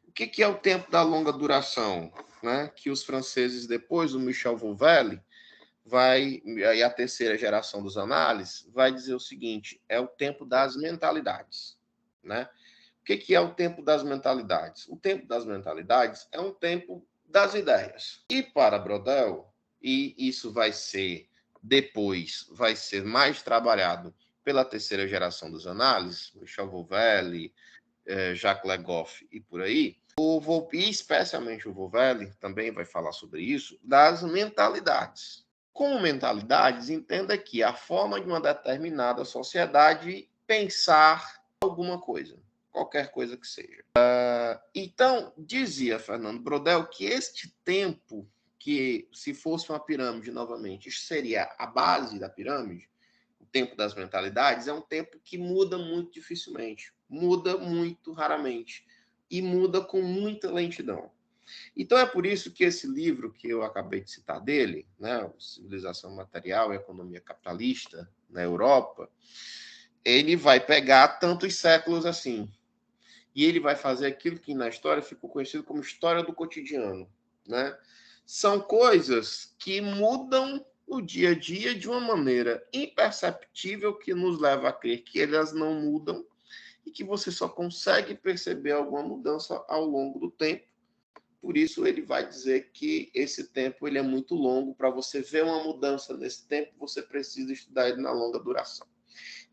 O que é o tempo da longa duração? Né? Que os franceses, depois do Michel Foucault, e a terceira geração dos análises vai dizer o seguinte: é o tempo das mentalidades, né? O que é o tempo das mentalidades? O tempo das mentalidades é um tempo das ideias. E para Braudel, e isso vai ser mais trabalhado pela terceira geração dos análises, Michel Foucault, Jacques Legoff e por aí, e especialmente o Foucault também vai falar sobre isso, das mentalidades. Com mentalidades, entenda que a forma de uma determinada sociedade pensar alguma coisa, qualquer coisa que seja. Então, dizia Fernando Braudel que este tempo, que se fosse uma pirâmide novamente, isso seria a base da pirâmide, o tempo das mentalidades, é um tempo que muda muito dificilmente, muda muito raramente e muda com muita lentidão. Então é por isso que esse livro que eu acabei de citar dele, né, Civilização Material e Economia Capitalista na Europa, ele vai pegar tantos séculos assim. E ele vai fazer aquilo que na história ficou conhecido como história do cotidiano, né? São coisas que mudam o dia a dia de uma maneira imperceptível, que nos leva a crer que elas não mudam e que você só consegue perceber alguma mudança ao longo do tempo. Por isso, ele vai dizer que esse tempo ele é muito longo. Para você ver uma mudança nesse tempo, você precisa estudar ele na longa duração.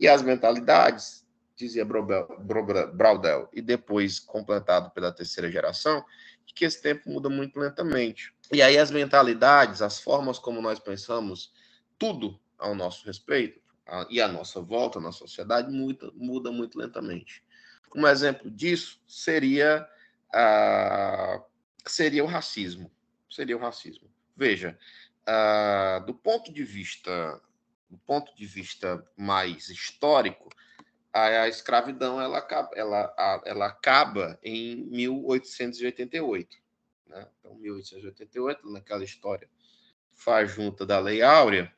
E as mentalidades, dizia Braudel, e depois completado pela terceira geração, que esse tempo muda muito lentamente. E aí as mentalidades, as formas como nós pensamos, tudo ao nosso respeito e à nossa volta na sociedade muda muito lentamente. Um exemplo disso seria o racismo. Veja, do ponto de vista mais histórico, a escravidão ela acaba em 1888. Né? Então, 1888, naquela história fajunta da Lei Áurea,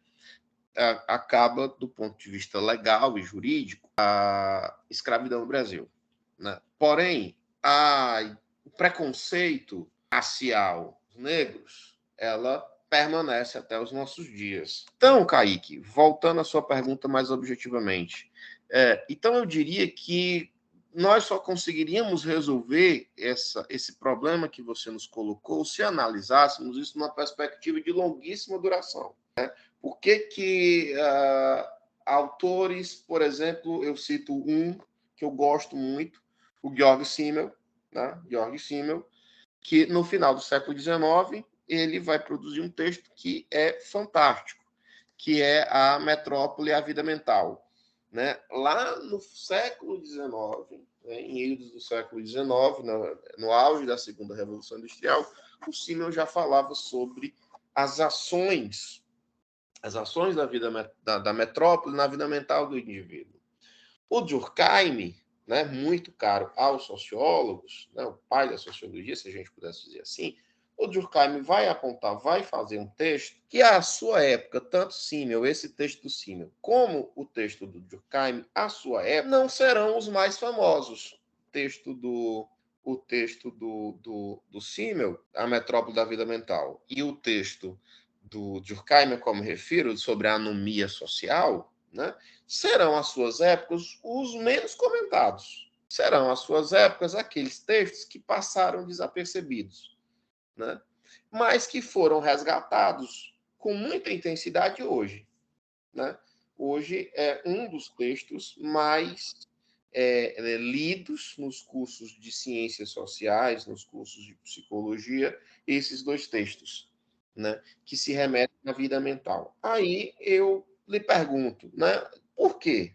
acaba, do ponto de vista legal e jurídico, a escravidão no Brasil. Né? Porém, o preconceito racial dos negros, ela permanece até os nossos dias. Então, Kaique, voltando à sua pergunta mais objetivamente, então eu diria que nós só conseguiríamos resolver esse problema que você nos colocou se analisássemos isso numa perspectiva de longuíssima duração. Né? Por que autores, por exemplo, eu cito um que eu gosto muito, o Georg Simmel, né? Georg Simmel, que no final do século XIX ele vai produzir um texto que é fantástico, que é a Metrópole e a Vida Mental. Né? Lá no século XIX, né, em idos do século XIX, no auge da Segunda Revolução Industrial, o Simmel já falava sobre as ações da vida da metrópole na vida mental do indivíduo. O Durkheim, né, muito caro aos sociólogos, né, o pai da sociologia, se a gente pudesse dizer assim, o Durkheim vai apontar, vai fazer um texto que, à sua época, tanto Simmel, esse texto do Simmel, como o texto do Durkheim, à sua época, não serão os mais famosos. O texto do Simmel, A Metrópole da Vida Mental, e o texto do Durkheim, como refiro, sobre a anomia social, né, serão, às suas épocas, os menos comentados. Serão, às suas épocas, aqueles textos que passaram desapercebidos, né? Mas que foram resgatados com muita intensidade hoje. Né? Hoje é um dos textos mais lidos nos cursos de ciências sociais, nos cursos de psicologia, esses dois textos, né? Que se remetem à vida mental. Aí eu lhe pergunto, né? Por quê?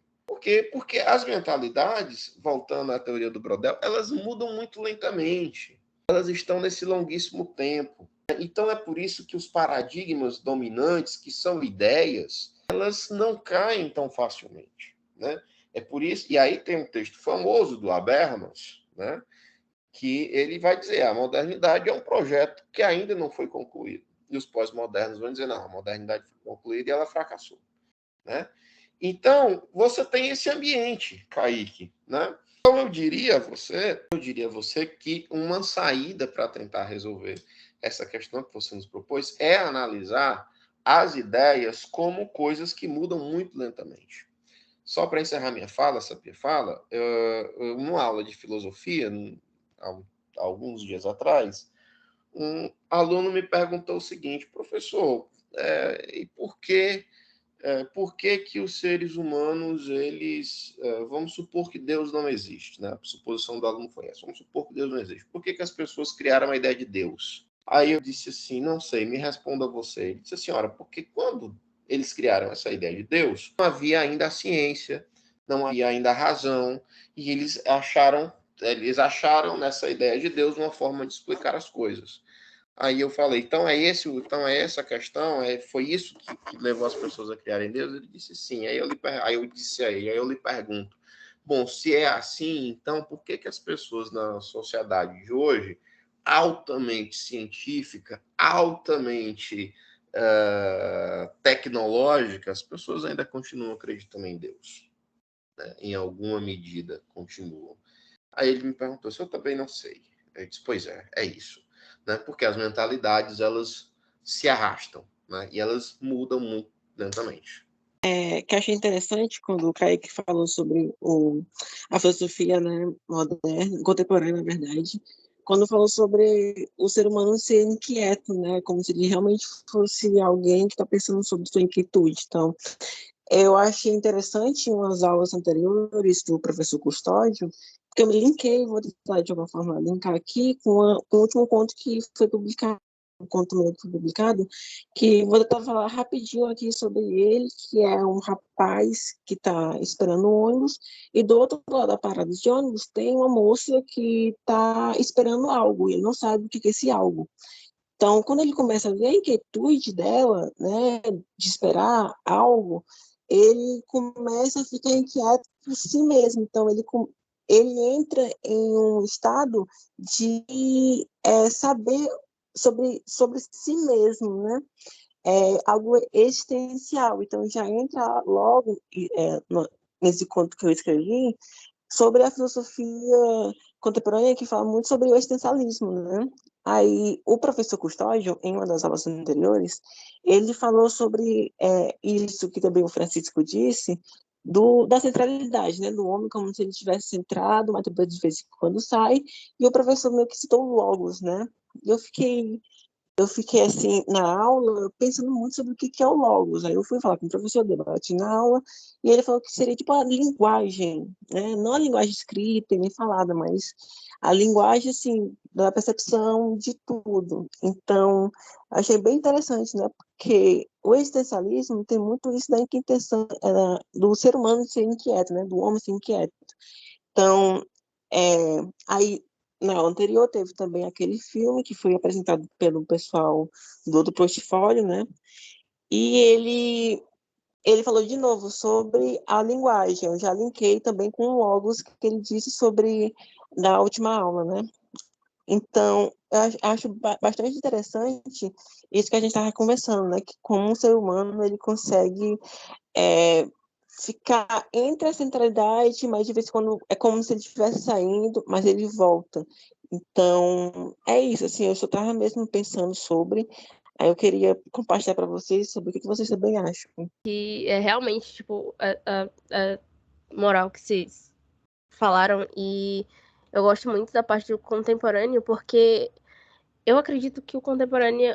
Porque as mentalidades, voltando à teoria do Brodel, elas mudam muito lentamente. Elas estão nesse longuíssimo tempo. Então é por isso que os paradigmas dominantes, que são ideias, elas não caem tão facilmente. Né? É por isso, e aí tem um texto famoso do Habermas, né? Que ele vai dizer, a modernidade é um projeto que ainda não foi concluído. E os pós-modernos vão dizer, não, a modernidade foi concluída e ela fracassou. Né? Então, você tem esse ambiente, Kaique, né? Então, eu diria a você que uma saída para tentar resolver essa questão que você nos propôs é analisar as ideias como coisas que mudam muito lentamente. Só para encerrar minha fala, essa minha fala, numa aula de filosofia, há alguns dias atrás, um aluno me perguntou o seguinte, professor, e por que os seres humanos, eles... vamos supor que Deus não existe, né? A suposição do aluno foi essa. Vamos supor que Deus não existe. Por que as pessoas criaram a ideia de Deus? Aí eu disse assim, não sei, me responda você. Ele disse assim, ora, porque quando eles criaram essa ideia de Deus, não havia ainda a ciência, não havia ainda a razão, e eles acharam nessa ideia de Deus uma forma de explicar as coisas. Aí eu falei, então é essa questão, foi isso que levou as pessoas a criarem Deus? Ele disse sim. Aí eu lhe pergunto, bom, se é assim, então por que as pessoas na sociedade de hoje, altamente científica, altamente tecnológica, as pessoas ainda continuam acreditando em Deus? Né? Em alguma medida continuam. Aí ele me perguntou se eu também não sei. Eu disse, pois é isso. Né? Porque as mentalidades, elas se arrastam, né? E elas mudam muito lentamente. Que achei interessante quando o Kaique falou sobre a filosofia, né, moderna, contemporânea, na verdade, quando falou sobre o ser humano ser inquieto, né, como se ele realmente fosse alguém que está pensando sobre sua inquietude. Então, eu achei interessante em umas aulas anteriores do professor Custódio, porque eu me linkei, vou tentar de alguma forma linkar aqui com o último conto que foi publicado, um conto meu que foi publicado, que vou tentar falar rapidinho aqui sobre ele, que é um rapaz que está esperando o ônibus, e do outro lado da parada de ônibus tem uma moça que está esperando algo, e ele não sabe o que é esse algo. Então, quando ele começa a ver a inquietude dela, né, de esperar algo, ele começa a ficar inquieto por si mesmo. Então, ele entra em um estado de saber sobre si mesmo, né? Algo existencial. Então, já entra logo nesse conto que eu escrevi sobre a filosofia contemporânea que fala muito sobre o existencialismo, né? Aí, o professor Custódio, em uma das aulas anteriores, ele falou sobre isso que também o Francisco disse, da centralidade, né? Do homem como se ele estivesse centrado, mas depois de vez em quando sai, e o professor meio que citou o logos, né? E eu fiquei assim, na aula, pensando muito sobre o que é o logos. Aí eu fui falar com o professor, debati na aula, e ele falou que seria tipo a linguagem, né? Não a linguagem escrita e nem falada, mas a linguagem, assim, da percepção de tudo. Então, achei bem interessante, né? Porque o existencialismo tem muito isso da inquietação, do ser humano ser inquieto, né? Do homem ser inquieto. Então, aí, na aula anterior, teve também aquele filme que foi apresentado pelo pessoal do Portfólio, né? E ele falou de novo sobre a linguagem. Eu já linkei também com o Logos que ele disse sobre na última aula, né? Então, eu acho bastante interessante isso que a gente estava conversando, né? Que como um ser humano ele consegue ficar entre a centralidade, mas de vez em quando é como se ele estivesse saindo, mas ele volta. Então, é isso, assim, eu só estava mesmo pensando sobre, aí eu queria compartilhar para vocês sobre o que vocês também acham. Que é realmente, tipo, a moral que vocês falaram, e eu gosto muito da parte do contemporâneo, porque eu acredito que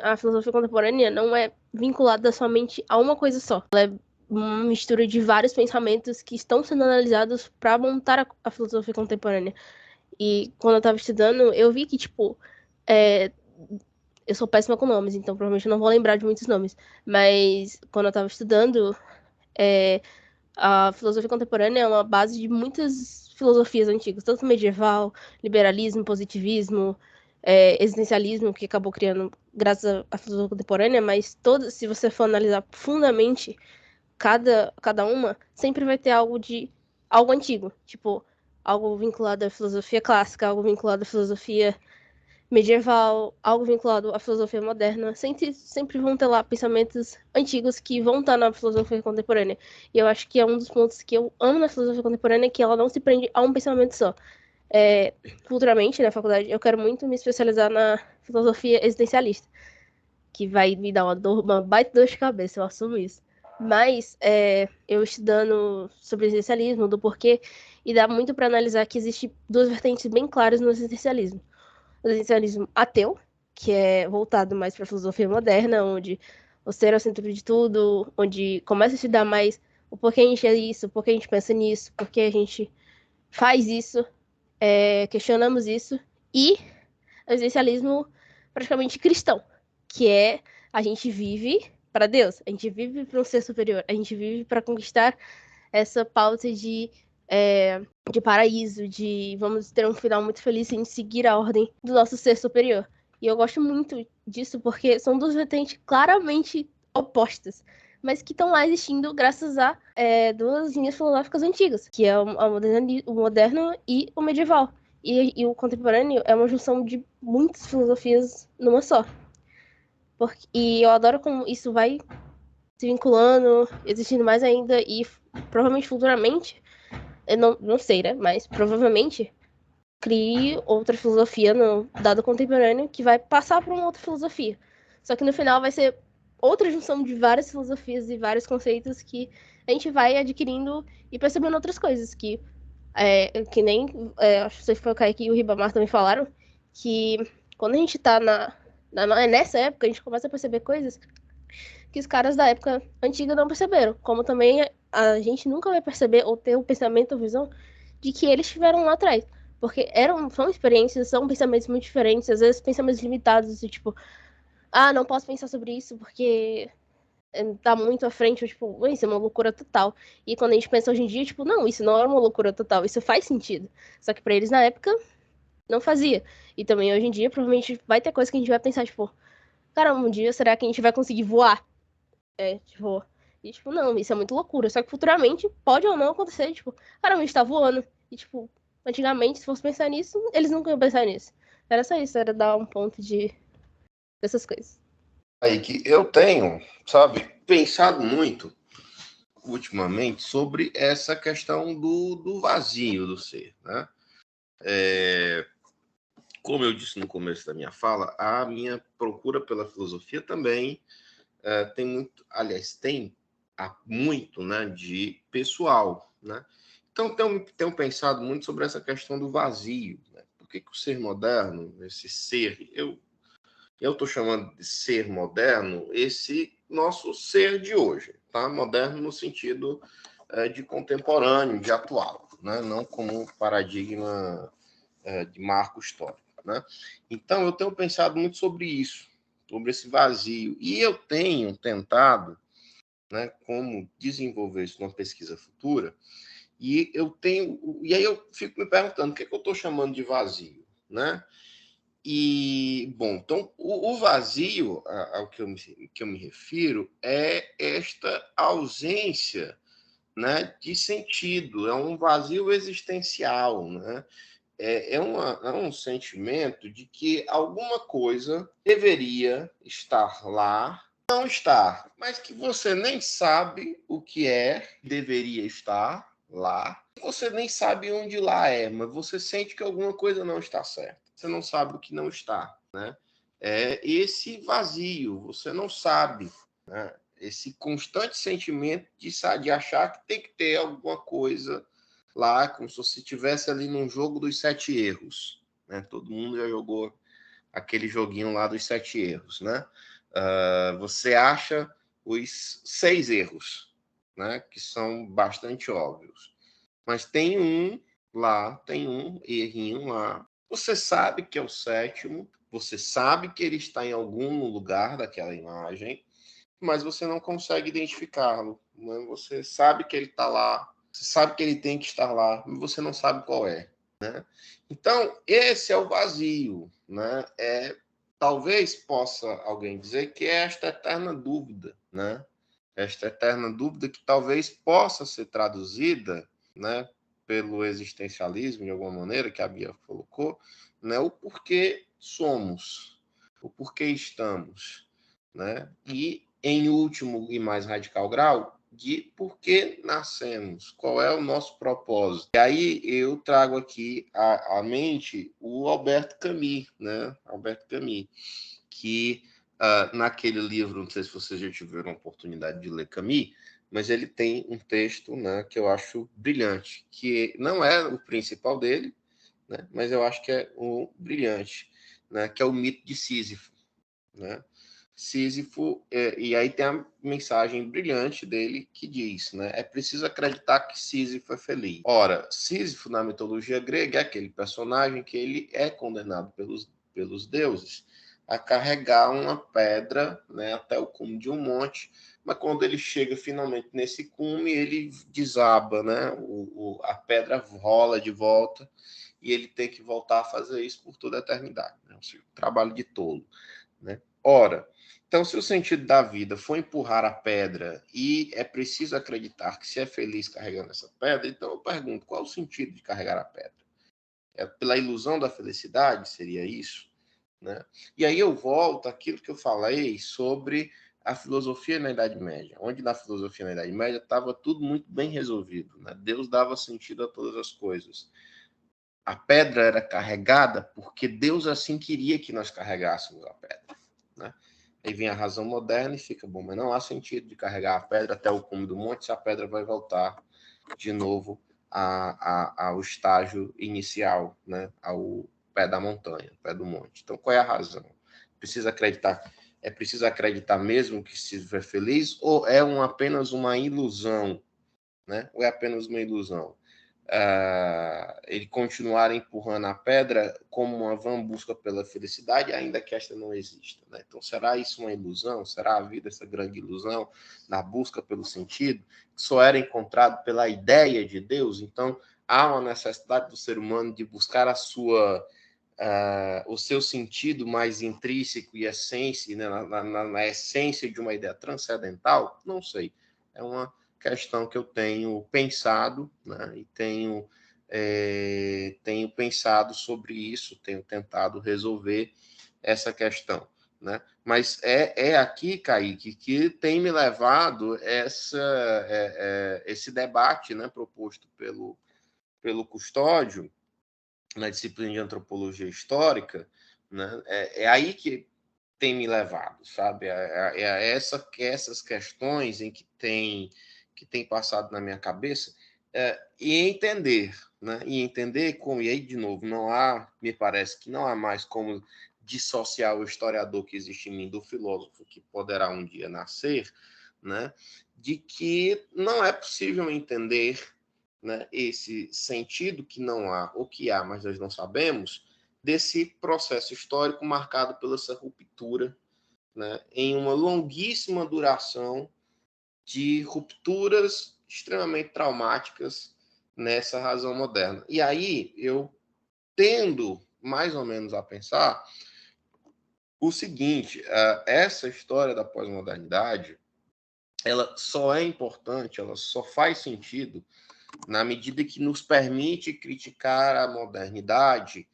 a filosofia contemporânea não é vinculada somente a uma coisa só. Ela é uma mistura de vários pensamentos que estão sendo analisados para montar a filosofia contemporânea. E quando eu tava estudando, eu vi que, tipo, eu sou péssima com nomes, então provavelmente eu não vou lembrar de muitos nomes. Mas quando eu tava estudando, a filosofia contemporânea é uma base de muitas filosofias antigas, tanto medieval, liberalismo, positivismo, existencialismo, que acabou criando graças à filosofia contemporânea, mas se você for analisar profundamente cada uma, sempre vai ter algo antigo, tipo, algo vinculado à filosofia clássica, algo vinculado à filosofia medieval, algo vinculado à filosofia moderna. Sempre vão ter lá pensamentos antigos que vão estar na filosofia contemporânea. E eu acho que é um dos pontos que eu amo na filosofia contemporânea, que ela não se prende a um pensamento só. Futuramente, na faculdade, eu quero muito me especializar na filosofia existencialista, que vai me dar uma baita dor de cabeça, eu assumo isso. Mas eu estudando sobre existencialismo, do porquê, e dá muito para analisar que existe duas vertentes bem claras no existencialismo. O existencialismo ateu, que é voltado mais para a filosofia moderna, onde o ser é o centro de tudo, onde começa a estudar mais o porquê a gente é isso, o porquê a gente pensa nisso, porquê a gente faz isso, questionamos isso, e o existencialismo praticamente cristão, que é a gente vive para Deus, a gente vive para um ser superior, a gente vive para conquistar essa pauta de paraíso, de vamos ter um final muito feliz sem seguir a ordem do nosso ser superior. E eu gosto muito disso porque são duas vertentes claramente opostas, mas que estão lá existindo graças a duas linhas filosóficas antigas, que é o moderno e o medieval. E o contemporâneo é uma junção de muitas filosofias numa só. E eu adoro como isso vai se vinculando, existindo mais ainda, e provavelmente futuramente, eu não sei, né? Mas provavelmente crie outra filosofia no dado contemporâneo que vai passar para uma outra filosofia. Só que no final vai ser outra junção de várias filosofias e vários conceitos que a gente vai adquirindo e percebendo outras coisas que nem acho que você foi o Kaique e o Ribamar também falaram, que quando a gente tá nessa época, a gente começa a perceber coisas que os caras da época antiga não perceberam. Como também a gente nunca vai perceber ou ter o pensamento ou visão de que eles tiveram lá atrás. Porque são experiências, são pensamentos muito diferentes, às vezes pensamentos limitados, tipo, não posso pensar sobre isso porque tá muito à frente, ou, tipo, isso é uma loucura total. E quando a gente pensa hoje em dia, tipo, não, isso não é uma loucura total, isso faz sentido. Só que pra eles na época não fazia. E também hoje em dia, provavelmente vai ter coisa que a gente vai pensar, tipo, caramba, um dia será que a gente vai conseguir voar? Não, isso é muito loucura. Só que futuramente pode ou não acontecer, tipo, caramba, a gente tá voando. E, tipo, antigamente, se fosse pensar nisso, eles nunca iam pensar nisso. Era só isso, era dar um ponto dessas coisas. Aí que eu tenho, sabe, pensado muito ultimamente sobre essa questão do vazio do ser, né? Como eu disse no começo da minha fala, a minha procura pela filosofia também tem muito, aliás, tem muito, né, de pessoal, né? Então, tenho pensado muito sobre essa questão do vazio, né? Por que o ser moderno, esse ser, eu estou chamando de ser moderno, esse nosso ser de hoje, tá? Moderno no sentido de contemporâneo, de atual, né? Não como paradigma de marco histórico, né? Então, eu tenho pensado muito sobre isso, sobre esse vazio, e eu tenho tentado, né, como desenvolver isso numa pesquisa futura, e aí eu fico me perguntando o que eu estou chamando de vazio, né? E, bom, então, o vazio ao que eu me refiro é esta ausência, né, de sentido, é um vazio existencial, né? É um sentimento de que alguma coisa deveria estar lá, não está, mas que você nem sabe o que deveria estar lá, você nem sabe onde lá é, mas você sente que alguma coisa não está certa. Você não sabe o que não está, né? É esse vazio, você não sabe, né? Esse constante sentimento de achar que tem que ter alguma coisa lá, como se você estivesse ali num jogo dos 7 erros, né? Todo mundo já jogou aquele joguinho lá dos 7 erros, né? Você acha os 6 erros, né? Que são bastante óbvios. Mas tem um errinho lá. Você sabe que é o 7º, você sabe que ele está em algum lugar daquela imagem, mas você não consegue identificá-lo, né? Você sabe que ele está lá, você sabe que ele tem que estar lá, mas você não sabe qual é, né? Então, esse é o vazio, né? Talvez possa alguém dizer que é esta eterna dúvida, né? Esta eterna dúvida que talvez possa ser traduzida, né, pelo existencialismo, de alguma maneira, que a Bia colocou, né? O porquê somos, o porquê estamos, né? E, em último e mais radical grau, de por que nascemos, qual é o nosso propósito. E aí eu trago aqui à mente o Albert Camus, né? Albert Camus, que naquele livro, não sei se vocês já tiveram a oportunidade de ler Camus, mas ele tem um texto, né, que eu acho brilhante, que não é o principal dele, né, mas eu acho que é o brilhante, né, que é o mito de Sísifo, né? Sísifo, e aí tem a mensagem brilhante dele que diz, né, é preciso acreditar que Sísifo é feliz. Ora, Sísifo na mitologia grega é aquele personagem que ele é condenado pelos deuses a carregar uma pedra, né, até o cume de um monte, mas quando ele chega finalmente nesse cume, ele desaba, né, a pedra rola de volta e ele tem que voltar a fazer isso por toda a eternidade, né, um trabalho de tolo, né? Ora, então, se o sentido da vida for empurrar a pedra e é preciso acreditar que se é feliz carregando essa pedra, então eu pergunto, qual o sentido de carregar a pedra? É pela ilusão da felicidade? Seria isso? Né? E aí eu volto àquilo que eu falei sobre a filosofia na Idade Média, onde na filosofia na Idade Média estava tudo muito bem resolvido, né? Deus dava sentido a todas as coisas. A pedra era carregada porque Deus assim queria que nós carregássemos a pedra, né? Aí vem a razão moderna e fica, bom, mas não há sentido de carregar a pedra até o cume do monte se a pedra vai voltar de novo ao estágio inicial, né? Ao pé da montanha, pé do monte. Então, qual é a razão? É preciso acreditar mesmo que se é feliz ou é apenas uma ilusão, né? Ou é apenas uma ilusão? Ele continuar empurrando a pedra como uma vã busca pela felicidade, ainda que esta não exista, né? Então, será isso uma ilusão? Será a vida essa grande ilusão na busca pelo sentido que só era encontrado pela ideia de Deus? Então, há uma necessidade do ser humano de buscar o seu sentido mais intrínseco e essência, né? na essência de uma ideia transcendental? Não sei. É uma questão que eu tenho pensado, né, e tenho pensado sobre isso, tenho tentado resolver essa questão, né? Mas é aqui, Kaique, que tem me levado esse debate, né, proposto pelo Custódio, na disciplina de antropologia histórica, né, é aí que tem me levado, sabe? Essas questões em que tem passado na minha cabeça, e entender, né? E entender como, e aí, de novo, me parece que não há mais como dissociar o historiador que existe em mim do filósofo que poderá um dia nascer, né? De que não é possível entender, né, esse sentido que não há, ou que há, mas nós não sabemos, desse processo histórico marcado pela essa ruptura, né, em uma longuíssima duração de rupturas extremamente traumáticas nessa razão moderna. E aí eu tendo mais ou menos a pensar o seguinte: essa história da pós-modernidade, ela só é importante, ela só faz sentido na medida que nos permite criticar a modernidade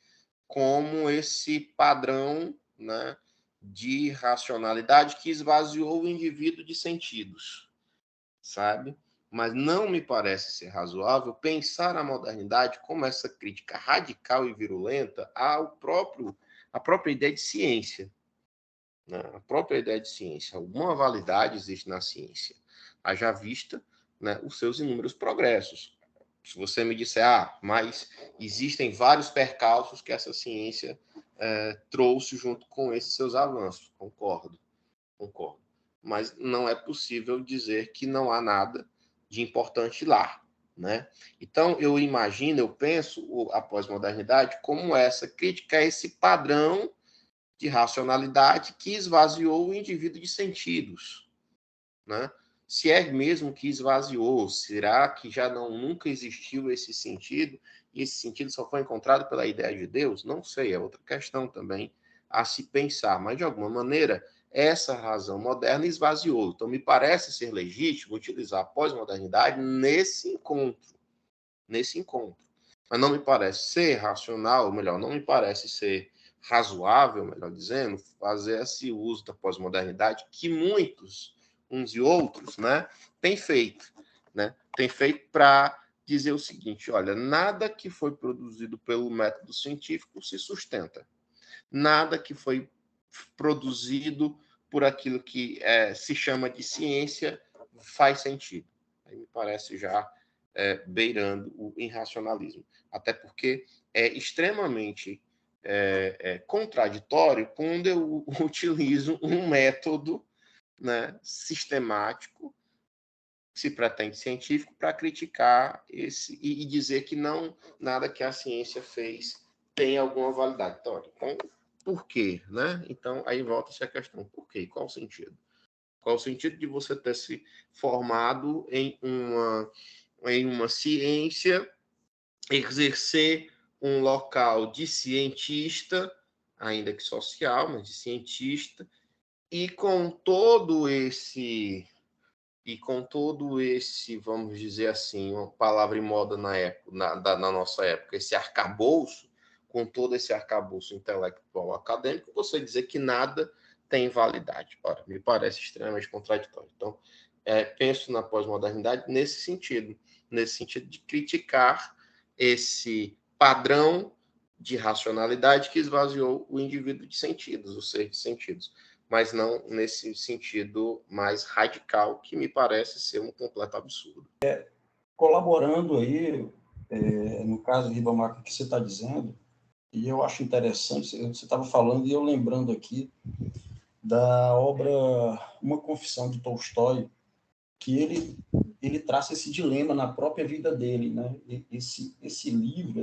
como esse padrão, né, de racionalidade que esvaziou o indivíduo de sentidos, sabe? Mas não me parece ser razoável pensar a modernidade como essa crítica radical e virulenta à própria ideia de ciência, né? A própria ideia de ciência. Alguma validade existe na ciência, haja vista, né, os seus inúmeros progressos. Se você me disser, mas existem vários percalços que essa ciência trouxe junto com esses seus avanços. Concordo. Mas não é possível dizer que não há nada de importante lá, né? Então, eu penso a pós-modernidade como essa crítica a esse padrão de racionalidade que esvaziou o indivíduo de sentidos, né? Se é mesmo que esvaziou, será que já nunca existiu esse sentido e esse sentido só foi encontrado pela ideia de Deus? Não sei, é outra questão também a se pensar, mas de alguma maneira essa razão moderna esvaziou. Então me parece ser legítimo utilizar a pós-modernidade nesse encontro. Mas não me parece ser racional, ou melhor, não me parece ser razoável, melhor dizendo, fazer esse uso da pós-modernidade que muitos, uns e outros, né, têm feito, né? Tem feito para dizer o seguinte: olha, nada que foi produzido pelo método científico se sustenta. Nada que foi produzido por aquilo que se chama de ciência faz sentido. Aí me parece já beirando o irracionalismo. Até porque é extremamente contraditório quando eu utilizo um método, né, sistemático, se pretende científico, para criticar esse e dizer que nada que a ciência fez tem alguma validade. Então, por quê? Né? Então, aí volta-se a questão: por quê? Qual o sentido? Qual o sentido de você ter se formado em uma ciência, exercer um local de cientista, ainda que social, mas de cientista, e com todo esse, vamos dizer assim, uma palavra em moda na nossa época, esse arcabouço, com todo esse arcabouço intelectual acadêmico, você dizer que nada tem validade. Ora, me parece extremamente contraditório. Então, penso na pós-modernidade nesse sentido de criticar esse padrão de racionalidade que esvaziou o indivíduo de sentidos, o ser de sentidos, mas não nesse sentido mais radical, que me parece ser um completo absurdo. Colaborando aí, no caso do Ribamar, que você está dizendo, e eu acho interessante, você estava falando e eu lembrando aqui da obra Uma Confissão de Tolstói, que ele traça esse dilema na própria vida dele, né? Esse livro,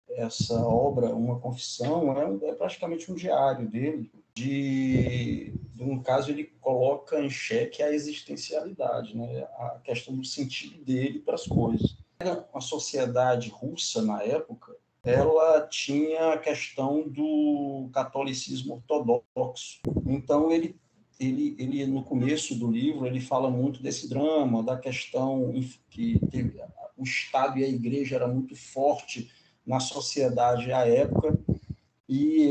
essa obra, Uma Confissão, é praticamente um diário dele. No caso, ele coloca em xeque a existencialidade, né? A questão do sentido dele para as coisas. A sociedade russa, na época, ela tinha a questão do catolicismo ortodoxo. Então, ele no começo do livro, ele fala muito desse drama, da questão que o Estado e a Igreja era muito forte na sociedade à época, e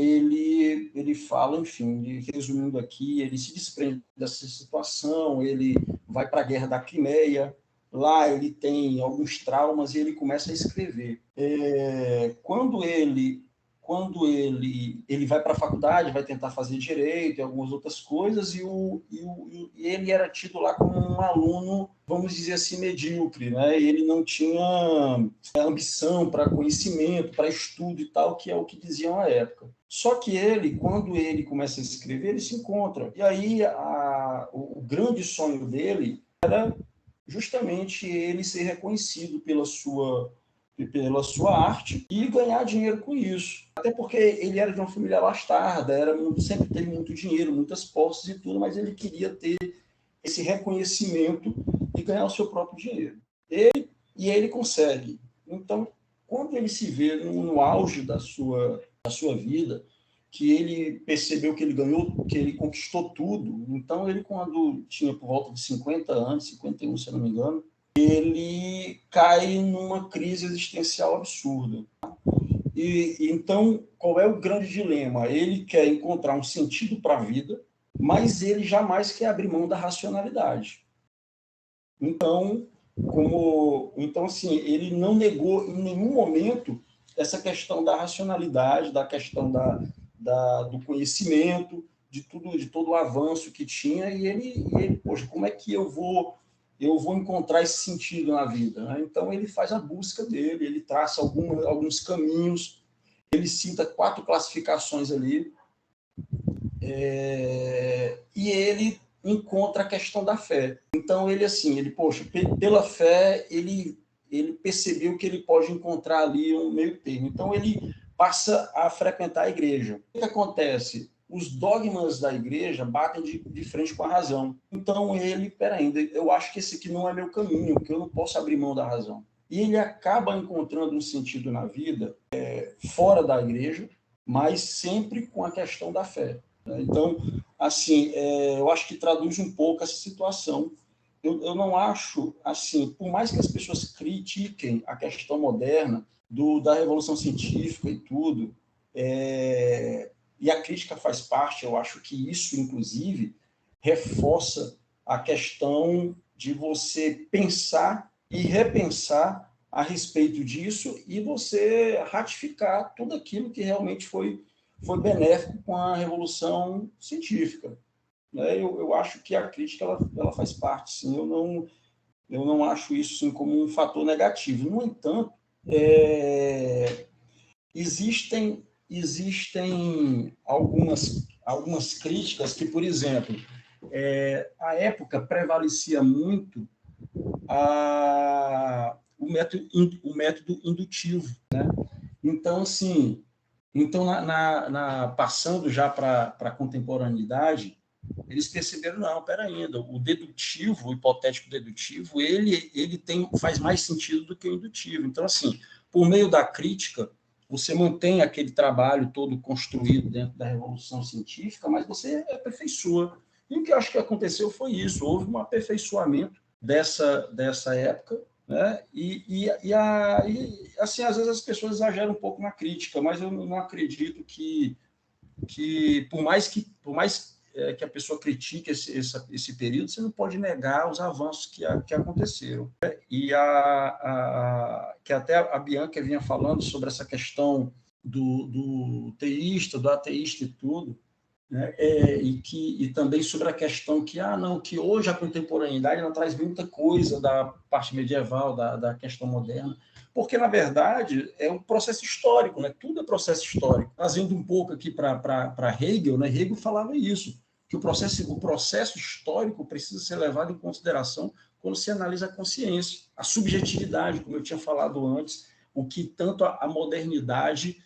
ele fala, enfim, resumindo aqui, ele se desprende dessa situação, ele vai para a Guerra da Crimeia, lá ele tem alguns traumas e ele começa a escrever. Quando ele vai para a faculdade, vai tentar fazer direito e algumas outras coisas, e ele era tido lá como um aluno, vamos dizer assim, medíocre, né? Ele não tinha ambição para conhecimento, para estudo e tal, que é o que diziam à época. Só que ele, quando ele começa a escrever, ele se encontra. E aí o grande sonho dele era justamente ele ser reconhecido pela sua arte e ganhar dinheiro com isso. Até porque ele era de uma família abastada, sempre teve muito dinheiro, muitas posses e tudo, mas ele queria ter esse reconhecimento e ganhar o seu próprio dinheiro. E ele consegue. Então, quando ele se vê no auge da sua vida, que ele percebeu que ele ganhou, que ele conquistou tudo, então ele, quando tinha por volta de 50 anos, 51, se eu não me engano, ele cai numa crise existencial absurda. E então, qual é o grande dilema? Ele quer encontrar um sentido para a vida, mas ele jamais quer abrir mão da racionalidade. Então, assim, ele não negou em nenhum momento essa questão da racionalidade, da questão do conhecimento, de todo o avanço que tinha, e ele, poxa, como é que eu vou encontrar esse sentido na vida, né? Então ele faz a busca dele, ele traça alguns caminhos, ele cita 4 classificações ali, e ele encontra a questão da fé. Então ele, poxa, pela fé, ele percebeu que ele pode encontrar ali um meio termo. Então ele passa a frequentar a igreja. O que acontece? Os dogmas da igreja batem de frente com a razão. Então eu acho que esse aqui não é meu caminho, que eu não posso abrir mão da razão. E ele acaba encontrando um sentido na vida fora da igreja, mas sempre com a questão da fé. Então, assim, eu acho que traduz um pouco essa situação. Eu não acho, assim, por mais que as pessoas critiquem a questão moderna da revolução científica e tudo, e a crítica faz parte, eu acho que isso, inclusive, reforça a questão de você pensar e repensar a respeito disso e você ratificar tudo aquilo que realmente foi benéfico com a revolução científica. Eu acho que a crítica ela faz parte, sim. Eu não acho isso sim, como um fator negativo. No entanto, existem algumas críticas que, por exemplo, a época prevalecia muito o método indutivo, né? Então, assim, passando já para a contemporaneidade, eles perceberam, não, pera ainda, o dedutivo, o hipotético dedutivo, ele faz mais sentido do que o indutivo. Então, assim, por meio da crítica, você mantém aquele trabalho todo construído dentro da revolução científica, mas você aperfeiçoa. E o que eu acho que aconteceu foi isso, houve um aperfeiçoamento dessa época, né? E assim, às vezes as pessoas exageram um pouco na crítica, mas eu não acredito que por mais que a pessoa critique esse período, você não pode negar os avanços que aconteceram. E que até a Bianca vinha falando sobre essa questão do teísta, do ateísta e tudo, né? E também sobre a questão que hoje a contemporaneidade ela traz muita coisa da parte medieval, da questão moderna, porque, na verdade, é um processo histórico, né? Tudo é processo histórico. Trazendo um pouco aqui para Hegel, né? Hegel falava isso, que o processo histórico precisa ser levado em consideração quando se analisa a consciência, a subjetividade, como eu tinha falado antes, o que tanto a modernidade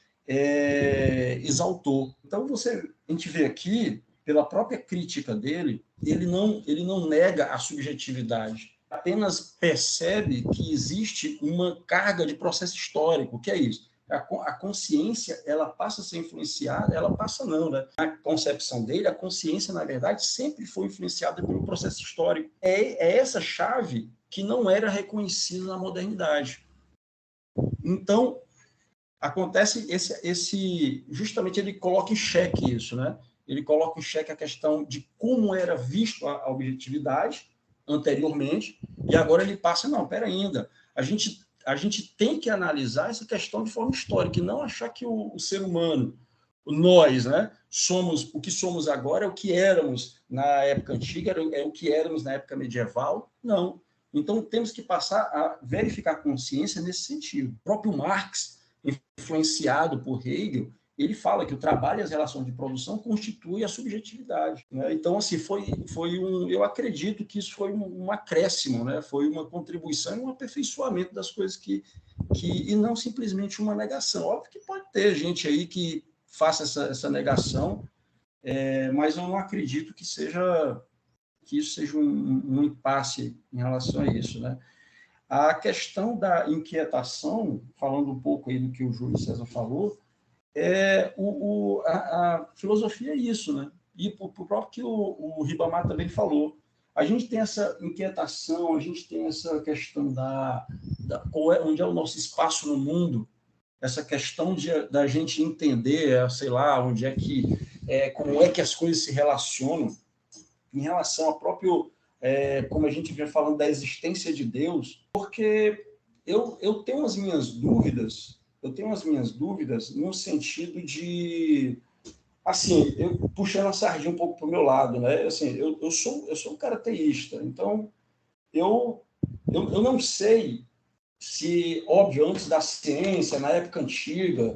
exaltou. Então, a gente vê aqui, pela própria crítica dele, ele não nega a subjetividade, apenas percebe que existe uma carga de processo histórico. O que é isso? A consciência, ela passa a ser influenciada, ela passa não, né? Na concepção dele, a consciência, na verdade, sempre foi influenciada pelo processo histórico. É essa chave que não era reconhecida na modernidade. Então, acontece justamente ele coloca em xeque isso, né? Ele coloca em xeque a questão de como era visto a objetividade, anteriormente, e agora ele passa, não, pera ainda, a gente tem que analisar essa questão de forma histórica, e não achar que o ser humano, nós, né, somos o que somos agora, é o que éramos na época antiga, é o que éramos na época medieval, não. Então, temos que passar a verificar a consciência nesse sentido. O próprio Marx, influenciado por Hegel, ele fala que o trabalho e as relações de produção constituem a subjetividade, né? Então, assim, eu acredito que isso foi um acréscimo, né? Foi uma contribuição e um aperfeiçoamento das coisas e não simplesmente uma negação. Óbvio que pode ter gente aí que faça essa negação, mas eu não acredito que isso seja um impasse em relação a isso, né? A questão da inquietação, falando um pouco aí do que o Júlio César falou, a filosofia é isso, né? E o próprio que o Ribamar também falou. A gente tem essa inquietação, a gente tem essa questão onde é o nosso espaço no mundo, essa questão da gente entender, sei lá, onde é que como é que as coisas se relacionam em relação ao próprio, como a gente vem falando da existência de Deus, porque eu tenho as minhas dúvidas, no sentido de, assim, eu puxando a sardinha um pouco para o meu lado, né? Assim, eu sou um cara ateísta, então eu não sei se, óbvio, antes da ciência, na época antiga,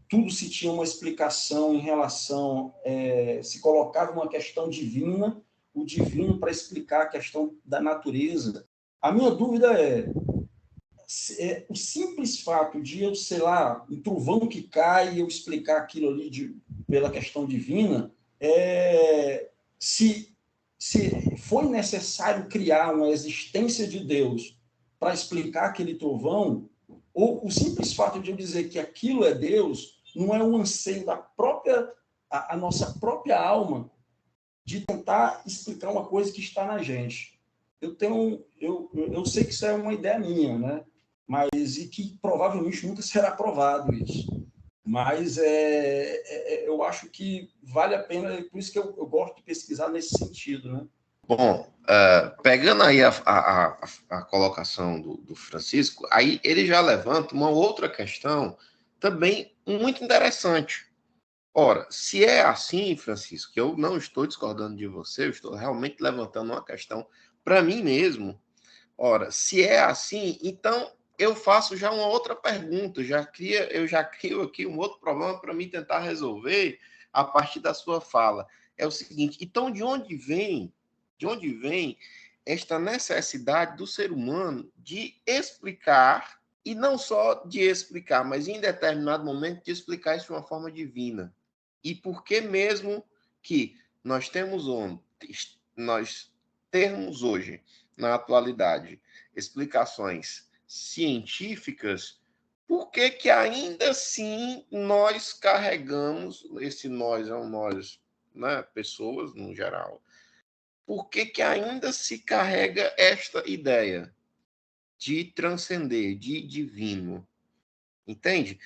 tudo se tinha uma explicação em relação, se colocava uma questão divina, o divino para explicar a questão da natureza. A minha dúvida o simples fato de eu, sei lá, um trovão que cai e eu explicar aquilo ali pela questão divina, se foi necessário criar uma existência de Deus para explicar aquele trovão, ou o simples fato de eu dizer que aquilo é Deus, não é um anseio da a nossa própria alma de tentar explicar uma coisa que está na gente. Eu sei que isso é uma ideia minha, né? Mas e que provavelmente nunca será provado isso. Mas eu acho que vale a pena, por isso que eu gosto de pesquisar nesse sentido, né? Bom, pegando aí a colocação do Francisco, aí ele já levanta uma outra questão também muito interessante. Ora, se é assim, Francisco, que eu não estou discordando de você, eu estou realmente levantando uma questão para mim mesmo. Ora, se é assim, então eu faço já uma outra pergunta, eu já crio aqui um outro problema para mim tentar resolver a partir da sua fala. É o seguinte, então de onde vem esta necessidade do ser humano de explicar, e não só de explicar, mas em determinado momento de explicar isso de uma forma divina? E por que mesmo que nós termos hoje, na atualidade, explicações científicas, por que ainda assim nós carregamos, esse nós é um nós, né, pessoas no geral, por que ainda se carrega esta ideia de transcender, de divino? Entende?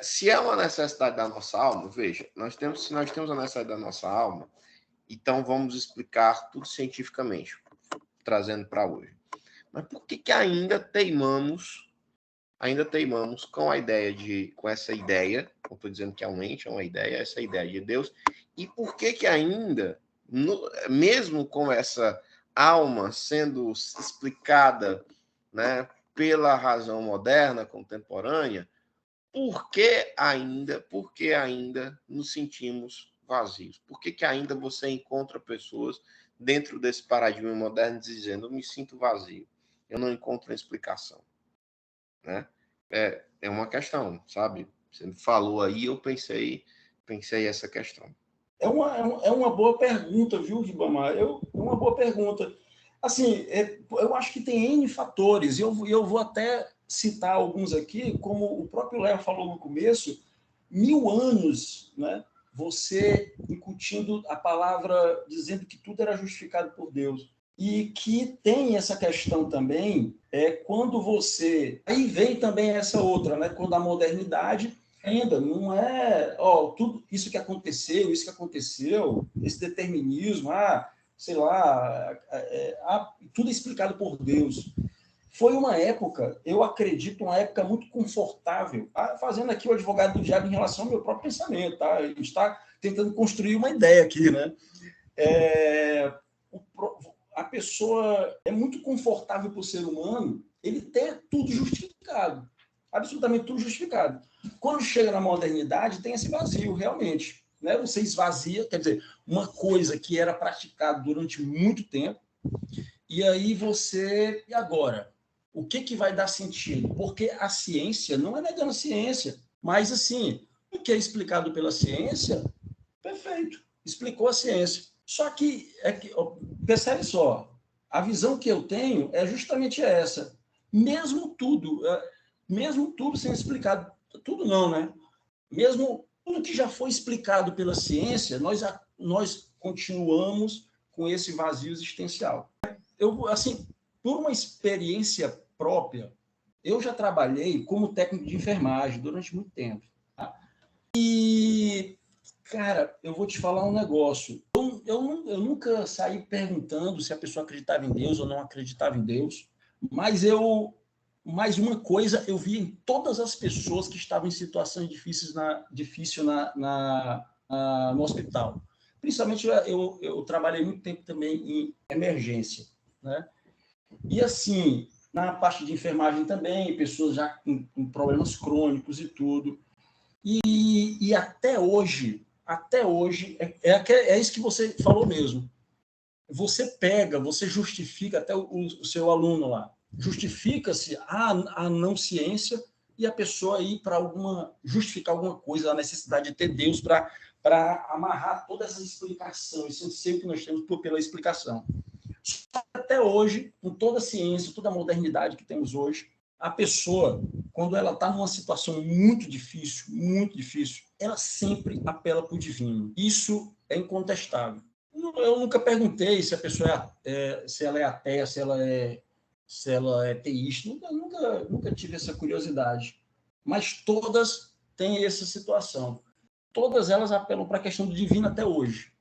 Se é uma necessidade da nossa alma, veja, se nós temos a necessidade da nossa alma, então vamos explicar tudo cientificamente, trazendo para hoje. Mas por que ainda teimamos com essa ideia, não estou dizendo que é um ente, é uma ideia, essa ideia de Deus, e por que ainda, mesmo com essa alma sendo explicada, né, pela razão moderna, contemporânea, por que ainda nos sentimos vazios? Por que ainda você encontra pessoas dentro desse paradigma moderno dizendo, eu me sinto vazio, eu não encontro uma explicação, né? É uma questão, sabe? Você me falou aí, eu pensei essa questão. É uma boa pergunta, viu, Ribamar? É uma boa pergunta. Assim, eu acho que tem N fatores, e eu vou até citar alguns aqui, como o próprio Léo falou no começo, 1000 anos, né? Você incutindo a palavra, dizendo que tudo era justificado por Deus. E que tem essa questão também, quando você... Aí vem também essa outra, né? Quando a modernidade ainda não é... tudo isso que aconteceu, esse determinismo, sei lá, tudo é explicado por Deus. Foi uma época, eu acredito, uma época muito confortável, fazendo aqui o advogado do diabo em relação ao meu próprio pensamento, tá? A gente está tentando construir uma ideia aqui, né? A pessoa é muito confortável para o ser humano ele ter tudo justificado, absolutamente tudo justificado. Quando chega na modernidade, tem esse vazio, realmente. Né? Você esvazia, quer dizer, uma coisa que era praticada durante muito tempo, e aí você... E agora? O que vai dar sentido? Porque a ciência, não é negando a ciência, mas, assim, o que é explicado pela ciência, perfeito, explicou a ciência. Só que, percebe só, a visão que eu tenho é justamente essa. Mesmo tudo sendo explicado, tudo não, né? Mesmo tudo que já foi explicado pela ciência, nós continuamos com esse vazio existencial. Eu, assim, por uma experiência própria, eu já trabalhei como técnico de enfermagem durante muito tempo. Tá? E, cara, eu vou te falar um negócio. Eu nunca saí perguntando se a pessoa acreditava em Deus ou não acreditava em Deus, mas uma coisa eu vi em todas as pessoas que estavam em situações difíceis no hospital. Principalmente eu trabalhei muito tempo também em emergência, né? E assim, na parte de enfermagem também, pessoas já com problemas crônicos e tudo. E até hoje é isso que você falou mesmo. Você justifica até o seu aluno lá, justifica-se a não ciência e a pessoa ir para justificar alguma coisa, a necessidade de ter Deus para amarrar toda essa explicação, esse anseio que nós temos pela explicação. Até hoje, com toda a ciência, toda a modernidade que temos hoje, a pessoa, quando ela está numa situação muito difícil, ela sempre apela para o divino. Isso é incontestável. Eu nunca perguntei se a pessoa se ela é ateia, se ela é teísta. Nunca tive essa curiosidade. Mas todas têm essa situação. Todas elas apelam para a questão do divino até hoje.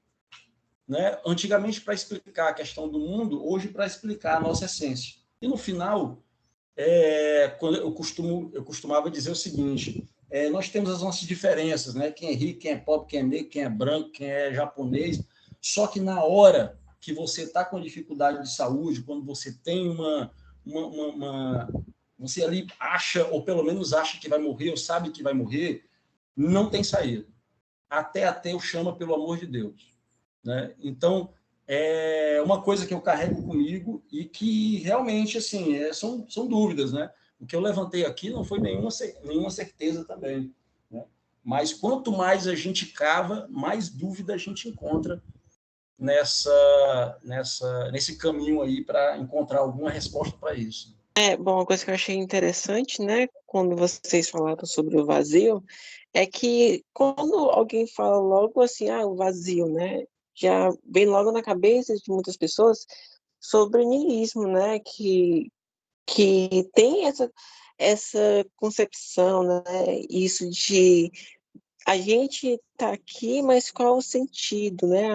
Né? Antigamente, para explicar a questão do mundo, hoje para explicar a nossa essência. E no final, quando eu costumava dizer o seguinte: nós temos as nossas diferenças, né? Quem é rico, quem é pobre, quem é negro, quem é branco, quem é japonês. Só que na hora que você está com dificuldade de saúde, quando você tem você ali acha, ou pelo menos acha que vai morrer, ou sabe que vai morrer, não tem saída. Até ateu chama pelo amor de Deus. Né? Então, é uma coisa que eu carrego comigo e que realmente assim, são dúvidas. Né? O que eu levantei aqui não foi nenhuma certeza também. Né? Mas quanto mais a gente cava, mais dúvida a gente encontra nesse caminho aí para encontrar alguma resposta para isso. Bom, uma coisa que eu achei interessante, né, quando vocês falaram sobre o vazio, é que quando alguém fala logo assim, o vazio, né, já vem logo na cabeça de muitas pessoas sobre o niilismo, né, que tem essa concepção, né, isso de a gente está aqui, mas qual o sentido, né?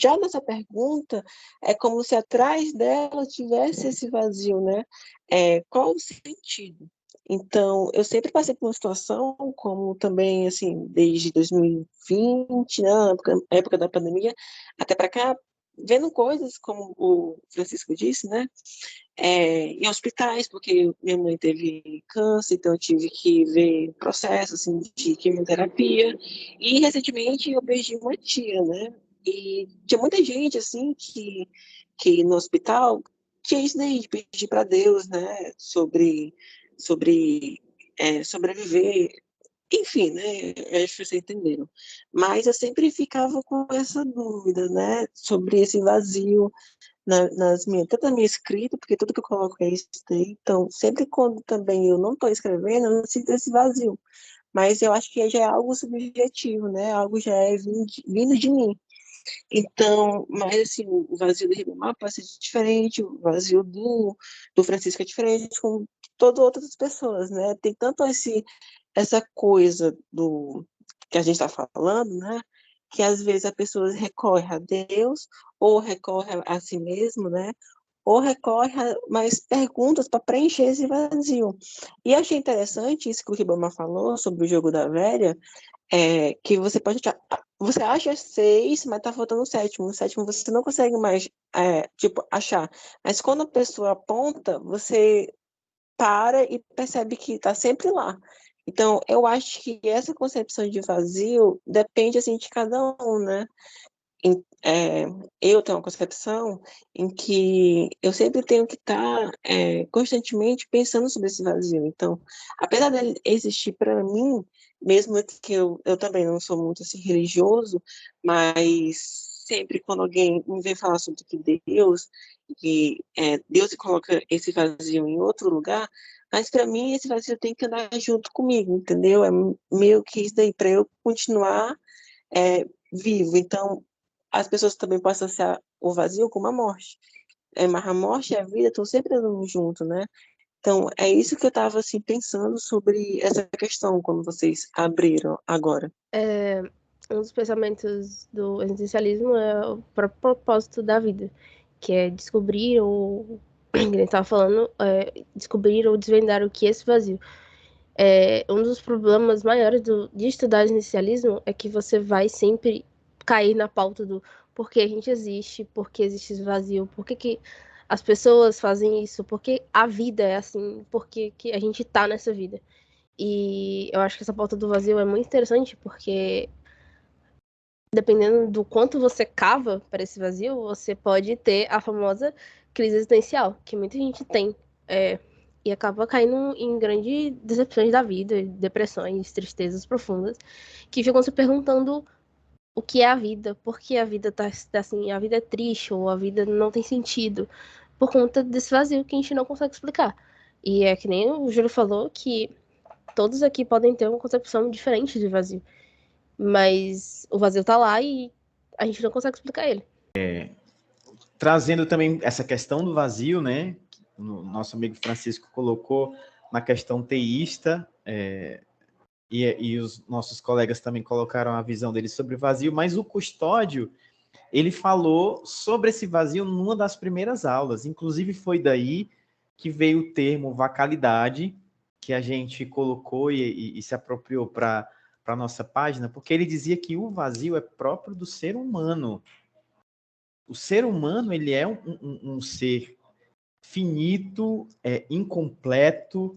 Já nessa pergunta, é como se atrás dela tivesse esse vazio, né? Qual o sentido? Então, eu sempre passei por uma situação, como também, assim, desde 2020, né, época da pandemia, até para cá, vendo coisas, como o Francisco disse, né? Em hospitais, porque minha mãe teve câncer, então eu tive que ver processo assim, de quimioterapia. E recentemente eu perdi uma tia, né? E tinha muita gente assim que no hospital tinha isso daí de pedir para Deus, né? Sobre sobreviver. Enfim, né? Acho que vocês entenderam. Mas eu sempre ficava com essa dúvida, né? Sobre esse vazio tanto na minha escrita, porque tudo que eu coloco é isso daí. Então, sempre quando também eu não estou escrevendo, eu não sinto esse vazio. Mas eu acho que já é algo subjetivo, né? Algo já é vindo de mim. Então, mas assim, o vazio do Ribamar pode ser diferente, o vazio do Francisco é diferente, com todas outras pessoas, né? Tem tanto essa coisa que a gente está falando, né? que às vezes a pessoa recorre a Deus, ou recorre a si mesmo, né? Ou recorre a mais perguntas para preencher esse vazio. E achei interessante isso que o Ribama falou sobre o jogo da velha, que você pode achar, você acha 6, mas tá faltando o sétimo. O sétimo você não consegue mais, achar. Mas quando a pessoa aponta, você para e percebe que está sempre lá. Então, eu acho que essa concepção de vazio depende, assim, de cada um, né? Eu tenho uma concepção em que eu sempre tenho que estar constantemente pensando sobre esse vazio. Então, apesar dele existir para mim, mesmo que eu também não sou muito assim, religioso, mas sempre quando alguém me vem falar sobre que Deus coloca esse vazio em outro lugar, mas para mim esse vazio tem que andar junto comigo, entendeu? É meio que isso daí para eu continuar vivo. Então, as pessoas também podem associar o vazio com uma morte. Mas a morte e a vida estão sempre andando junto, né? Então, é isso que eu estava assim, pensando sobre essa questão quando vocês abriram agora. Um dos pensamentos do existencialismo é o próprio propósito da vida, que é descobrir ou, que ele estava falando, descobrir ou desvendar o que é esse vazio. Um dos problemas maiores de estudar existencialismo é que você vai sempre cair na pauta do por que a gente existe, por que existe esse vazio, por que as pessoas fazem isso, por que a vida é assim, por que a gente tá nessa vida. E eu acho que essa pauta do vazio é muito interessante porque dependendo do quanto você cava para esse vazio, você pode ter a famosa crise existencial, que muita gente tem. E acaba caindo em grandes decepções da vida, depressões, tristezas profundas, que ficam se perguntando o que é a vida, por que a vida tá assim, a vida é triste, ou a vida não tem sentido, por conta desse vazio que a gente não consegue explicar. E é que nem o Júlio falou, que todos aqui podem ter uma concepção diferente de vazio. Mas o vazio tá lá e a gente não consegue explicar ele. Trazendo também essa questão do vazio, né? O nosso amigo Francisco colocou na questão teísta, e os nossos colegas também colocaram a visão deles sobre o vazio, mas o Custódio, ele falou sobre esse vazio numa das primeiras aulas. Inclusive foi daí que veio o termo vacalidade, que a gente colocou e se apropriou para a nossa página, porque ele dizia que o vazio é próprio do ser humano. O ser humano, ele é um ser finito, incompleto,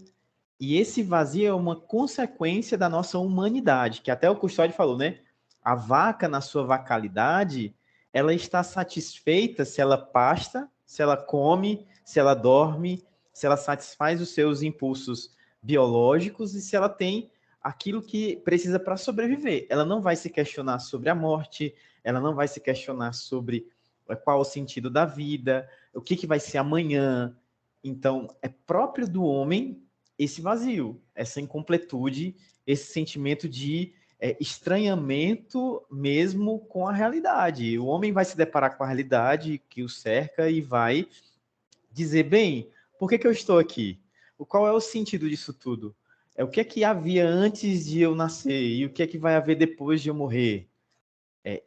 e esse vazio é uma consequência da nossa humanidade, que até o Custódio falou, né? A vaca, na sua vacalidade, ela está satisfeita se ela pasta, se ela come, se ela dorme, se ela satisfaz os seus impulsos biológicos e se ela tem aquilo que precisa para sobreviver. Ela não vai se questionar sobre a morte, ela não vai se questionar sobre qual o sentido da vida, o que vai ser amanhã. Então, é próprio do homem esse vazio, essa incompletude, esse sentimento de estranhamento mesmo com a realidade. O homem vai se deparar com a realidade que o cerca e vai dizer, bem, por que eu estou aqui? Qual é o sentido disso tudo? O que é que havia antes de eu nascer e o que é que vai haver depois de eu morrer?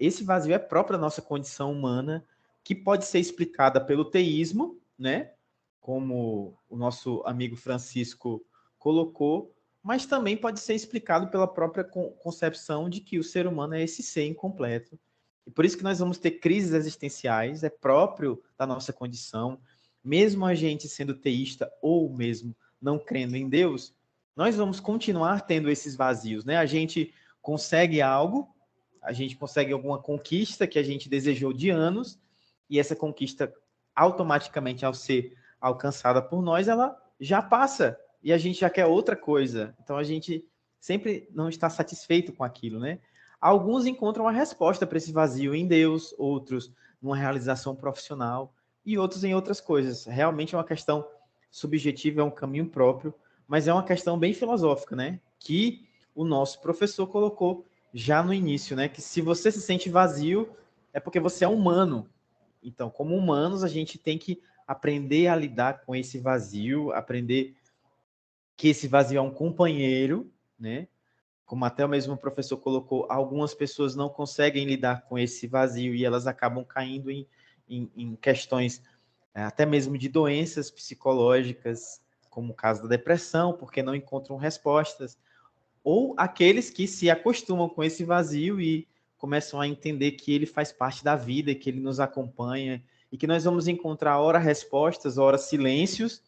Esse vazio é próprio da nossa condição humana, que pode ser explicada pelo teísmo, né? Como o nosso amigo Francisco colocou, mas também pode ser explicado pela própria concepção de que o ser humano é esse ser incompleto. E por isso que nós vamos ter crises existenciais, é próprio da nossa condição, mesmo a gente sendo teísta ou mesmo não crendo em Deus, nós vamos continuar tendo esses vazios, né? A gente consegue algo, a gente consegue alguma conquista que a gente desejou de anos, e essa conquista, automaticamente, ao ser alcançada por nós, ela já passa, e a gente já quer outra coisa. Então, a gente sempre não está satisfeito com aquilo, né? Alguns encontram a resposta para esse vazio em Deus, outros numa realização profissional, e outros em outras coisas. Realmente é uma questão subjetiva, é um caminho próprio, mas é uma questão bem filosófica, né? Que o nosso professor colocou já no início, né? Que se você se sente vazio, é porque você é humano. Então, como humanos, a gente tem que aprender a lidar com esse vazio, aprender que esse vazio é um companheiro, né? como até o mesmo professor colocou, algumas pessoas não conseguem lidar com esse vazio e elas acabam caindo em questões até mesmo de doenças psicológicas, como o caso da depressão, porque não encontram respostas, ou aqueles que se acostumam com esse vazio e começam a entender que ele faz parte da vida, que ele nos acompanha, e que nós vamos encontrar ora respostas, ora silêncios,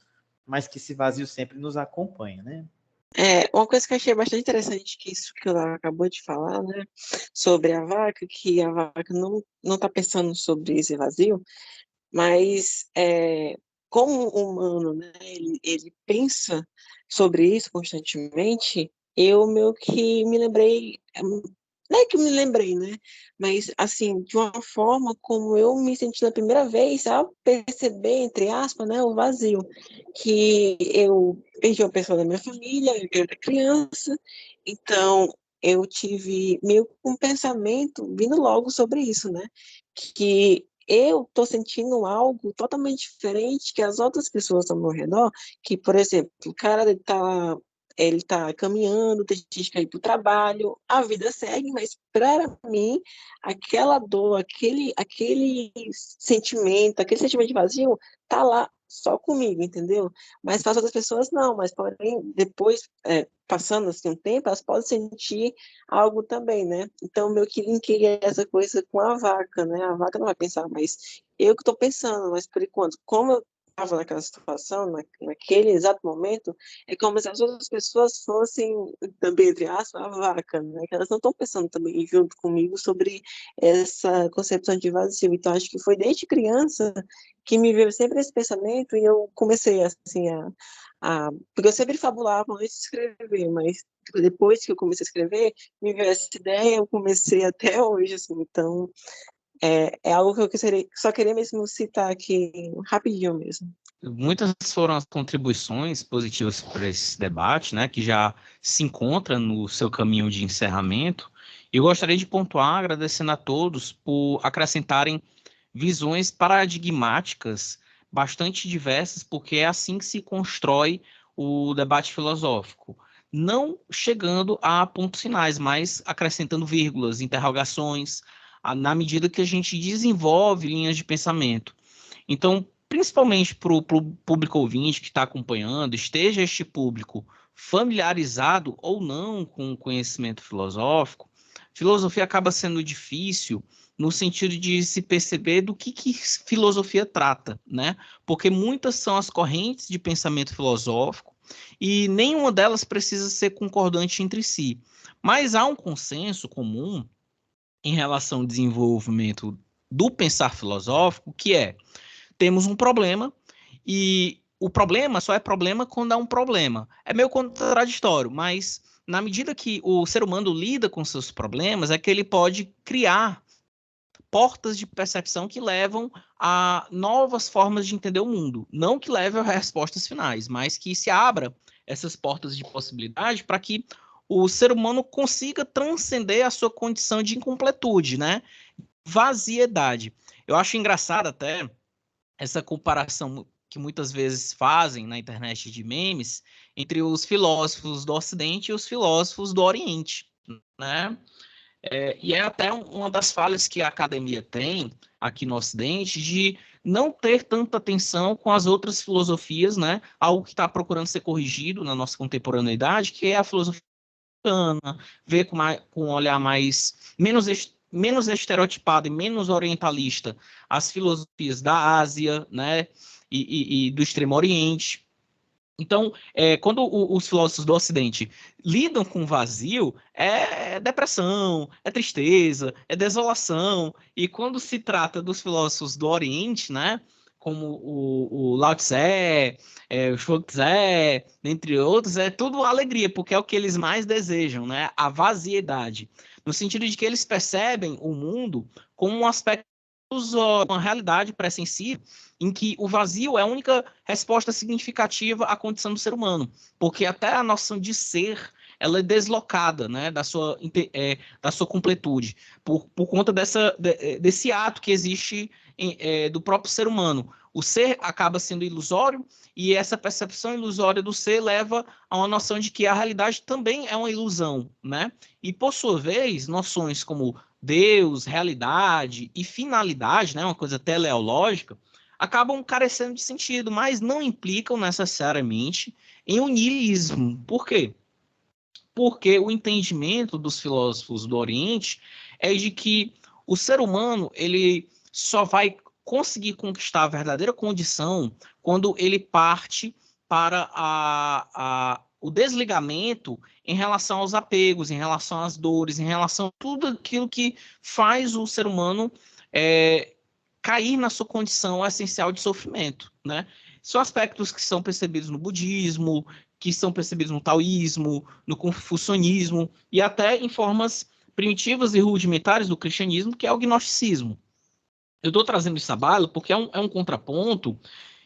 mas que esse vazio sempre nos acompanha, né? Uma coisa que eu achei bastante interessante, que isso que ela acabou de falar, né, sobre a vaca, que a vaca não está pensando sobre esse vazio, mas como o humano, né, ele pensa sobre isso constantemente, eu meio que me lembrei, não é que me lembrei, né, mas assim, de uma forma como eu me senti na primeira vez ao perceber, entre aspas, né, o vazio, que eu perdi uma pessoa da minha família, eu era criança, então eu tive meio que um pensamento vindo logo sobre isso, né, que eu estou sentindo algo totalmente diferente que as outras pessoas ao meu redor, que, por exemplo, o cara ele tá caminhando, tem gente que ir para o trabalho, a vida segue, mas para mim, aquela dor, aquele sentimento de vazio, tá lá só comigo, entendeu? Mas para as outras pessoas não, mas porém, depois, passando assim um tempo, elas podem sentir algo também, né? Então, meio que linkei essa coisa com a vaca, né? A vaca não vai pensar, mas eu que estou pensando, mas por enquanto, como eu estava naquela situação, naquele exato momento, é como se as outras pessoas fossem, também, entre aspas, a vaca, né? Que elas não estão pensando também junto comigo sobre essa concepção de vazio. Então, acho que foi desde criança que me veio sempre esse pensamento e eu comecei, assim, porque eu sempre fabulava antes de escrever, mas depois que eu comecei a escrever, me veio essa ideia, eu comecei até hoje, assim, então é algo que eu só queria mesmo citar aqui rapidinho mesmo. Muitas foram as contribuições positivas para esse debate, né, que já se encontra no seu caminho de encerramento. Eu gostaria de pontuar, agradecendo a todos por acrescentarem visões paradigmáticas bastante diversas, porque é assim que se constrói o debate filosófico. Não chegando a pontos finais, mas acrescentando vírgulas, interrogações, na medida que a gente desenvolve linhas de pensamento. Então, principalmente para o público ouvinte que está acompanhando, esteja este público familiarizado ou não com o conhecimento filosófico, filosofia acaba sendo difícil no sentido de se perceber do que filosofia trata, né? Porque muitas são as correntes de pensamento filosófico e nenhuma delas precisa ser concordante entre si. Mas há um consenso comum em relação ao desenvolvimento do pensar filosófico, que é: temos um problema e o problema só é problema quando há um problema. É meio contraditório, mas na medida que o ser humano lida com seus problemas, é que ele pode criar portas de percepção que levam a novas formas de entender o mundo. Não que leve a respostas finais, mas que se abra essas portas de possibilidade para que o ser humano consiga transcender a sua condição de incompletude, né? Vaziedade. Eu acho engraçado até essa comparação que muitas vezes fazem na internet de memes entre os filósofos do Ocidente e os filósofos do Oriente, né? E é até uma das falhas que a academia tem aqui no Ocidente de não ter tanta atenção com as outras filosofias, né? Algo que está procurando ser corrigido na nossa contemporaneidade, que é a filosofia americana, ver com um olhar menos estereotipado e menos orientalista as filosofias da Ásia, né? E do Extremo Oriente. Então, quando os filósofos do Ocidente lidam com vazio, é depressão, é tristeza, é desolação. E quando se trata dos filósofos do Oriente, né, como o Lao Tse, o Chuang-Tze, entre outros, é tudo alegria, porque é o que eles mais desejam, né, a vaziedade. No sentido de que eles percebem o mundo como um aspecto, uma realidade pré-sensível, em que o vazio é a única resposta significativa à condição do ser humano, porque até a noção de ser ela é deslocada, né, da sua completude, por conta desse ato que existe do próprio ser humano. O ser acaba sendo ilusório, e essa percepção ilusória do ser leva a uma noção de que a realidade também é uma ilusão, né? E, por sua vez, noções como Deus, realidade e finalidade, né, uma coisa teleológica, acabam carecendo de sentido, mas não implicam necessariamente em um niilismo. Por quê? Porque o entendimento dos filósofos do Oriente é de que o ser humano ele só vai conseguir conquistar a verdadeira condição quando ele parte para o desligamento em relação aos apegos, em relação às dores, em relação a tudo aquilo que faz o ser humano cair na sua condição essencial de sofrimento, né? São aspectos que são percebidos no budismo, que são percebidos no taoísmo, no confucionismo e até em formas primitivas e rudimentares do cristianismo, que é o gnosticismo. Eu estou trazendo isso à baila porque é um contraponto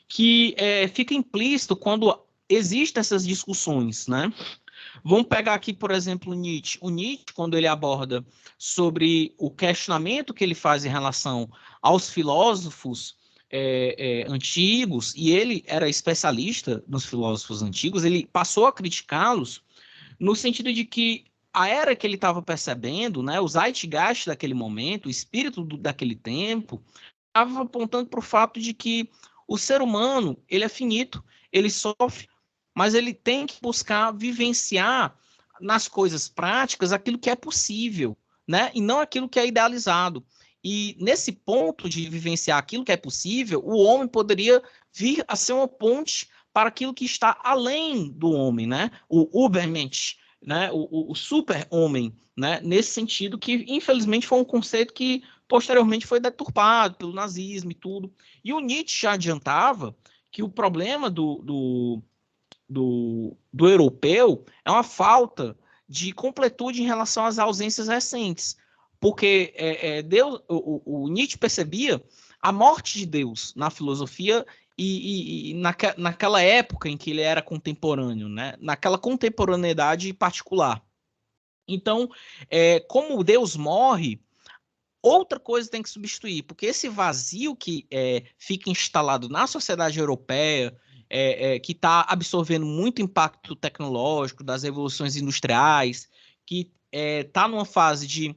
que fica implícito quando existem essas discussões, né? Vamos pegar aqui, por exemplo, Nietzsche. O Nietzsche, quando ele aborda sobre o questionamento que ele faz em relação aos filósofos antigos, e ele era especialista nos filósofos antigos, ele passou a criticá-los no sentido de que a era que ele estava percebendo, né, o zeitgeist daquele momento, o espírito daquele tempo, estava apontando para o fato de que o ser humano ele é finito, ele sofre, mas ele tem que buscar vivenciar nas coisas práticas aquilo que é possível, né? E não aquilo que é idealizado. E nesse ponto de vivenciar aquilo que é possível, o homem poderia vir a ser uma ponte para aquilo que está além do homem, né? O Ubermensch, né? O super-homem, né? Nesse sentido que, infelizmente, foi um conceito que posteriormente foi deturpado pelo nazismo e tudo. E o Nietzsche já adiantava que o problema do europeu é uma falta de completude em relação às ausências recentes. Porque Deus, o Nietzsche percebia a morte de Deus na filosofia e naquela época em que ele era contemporâneo, né? Naquela contemporaneidade particular. Então, como Deus morre, outra coisa tem que substituir, porque esse vazio que fica instalado na sociedade europeia, que está absorvendo muito impacto tecnológico das revoluções industriais, que está numa fase de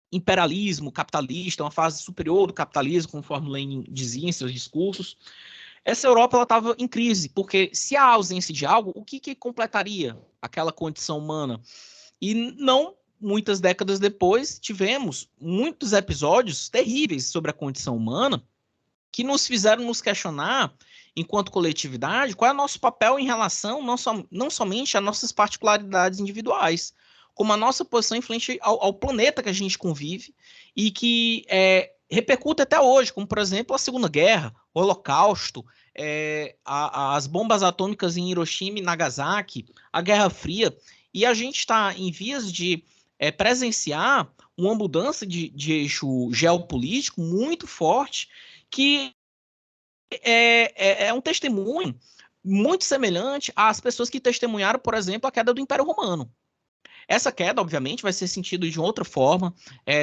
imperialismo capitalista, uma fase superior do capitalismo, conforme Lenin dizia em seus discursos. Essa Europa estava em crise, porque se há ausência de algo, o que completaria aquela condição humana? E não muitas décadas depois, tivemos muitos episódios terríveis sobre a condição humana que nos fizeram nos questionar, enquanto coletividade, qual é o nosso papel em relação não somente às nossas particularidades individuais, como a nossa posição em frente ao planeta que a gente convive e que repercute até hoje, como, por exemplo, a Segunda Guerra, o Holocausto, as bombas atômicas em Hiroshima e Nagasaki, a Guerra Fria, e a gente está em vias de presenciar uma mudança de eixo geopolítico muito forte, que é um testemunho muito semelhante às pessoas que testemunharam, por exemplo, a queda do Império Romano. Essa queda, obviamente, vai ser sentida de outra forma,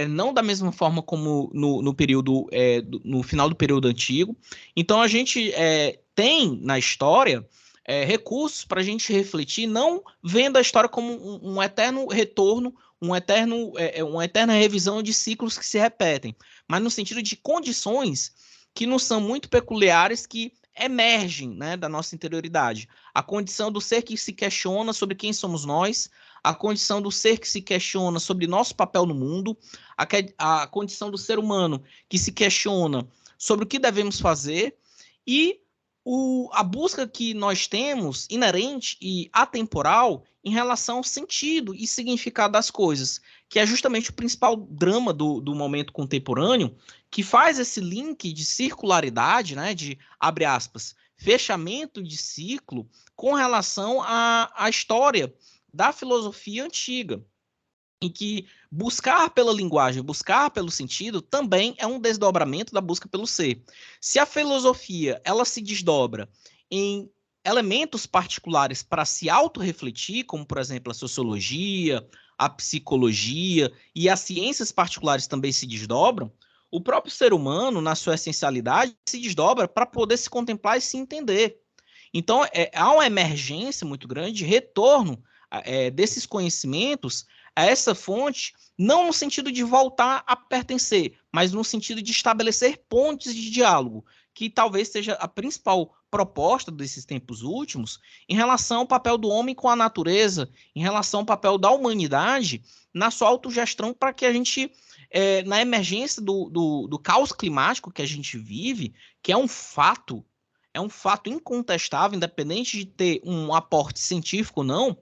não da mesma forma como no final do período antigo. Então, a gente tem na história recursos para a gente refletir, não vendo a história como um eterno retorno, uma eterna revisão de ciclos que se repetem, mas no sentido de condições que nos são muito peculiares, que emergem, né, da nossa interioridade. A condição do ser que se questiona sobre quem somos nós, a condição do ser que se questiona sobre nosso papel no mundo, a condição do ser humano que se questiona sobre o que devemos fazer, e a busca que nós temos, inerente e atemporal, em relação ao sentido e significado das coisas, que é justamente o principal drama do momento contemporâneo, que faz esse link de circularidade, né, de, abre aspas, fechamento de ciclo, com relação à história da filosofia antiga, em que buscar pela linguagem, buscar pelo sentido, também é um desdobramento da busca pelo ser. Se a filosofia ela se desdobra em elementos particulares para se autorrefletir, como, por exemplo, a sociologia, a psicologia e as ciências particulares também se desdobram, o próprio ser humano, na sua essencialidade, se desdobra para poder se contemplar e se entender. Então, há uma emergência muito grande de retorno desses conhecimentos a essa fonte, não no sentido de voltar a pertencer, mas no sentido de estabelecer pontes de diálogo, que talvez seja a principal proposta desses tempos últimos, em relação ao papel do homem com a natureza, em relação ao papel da humanidade na sua autogestão, para que a gente, na emergência do caos climático que a gente vive, que é um fato incontestável, independente de ter um aporte científico ou não,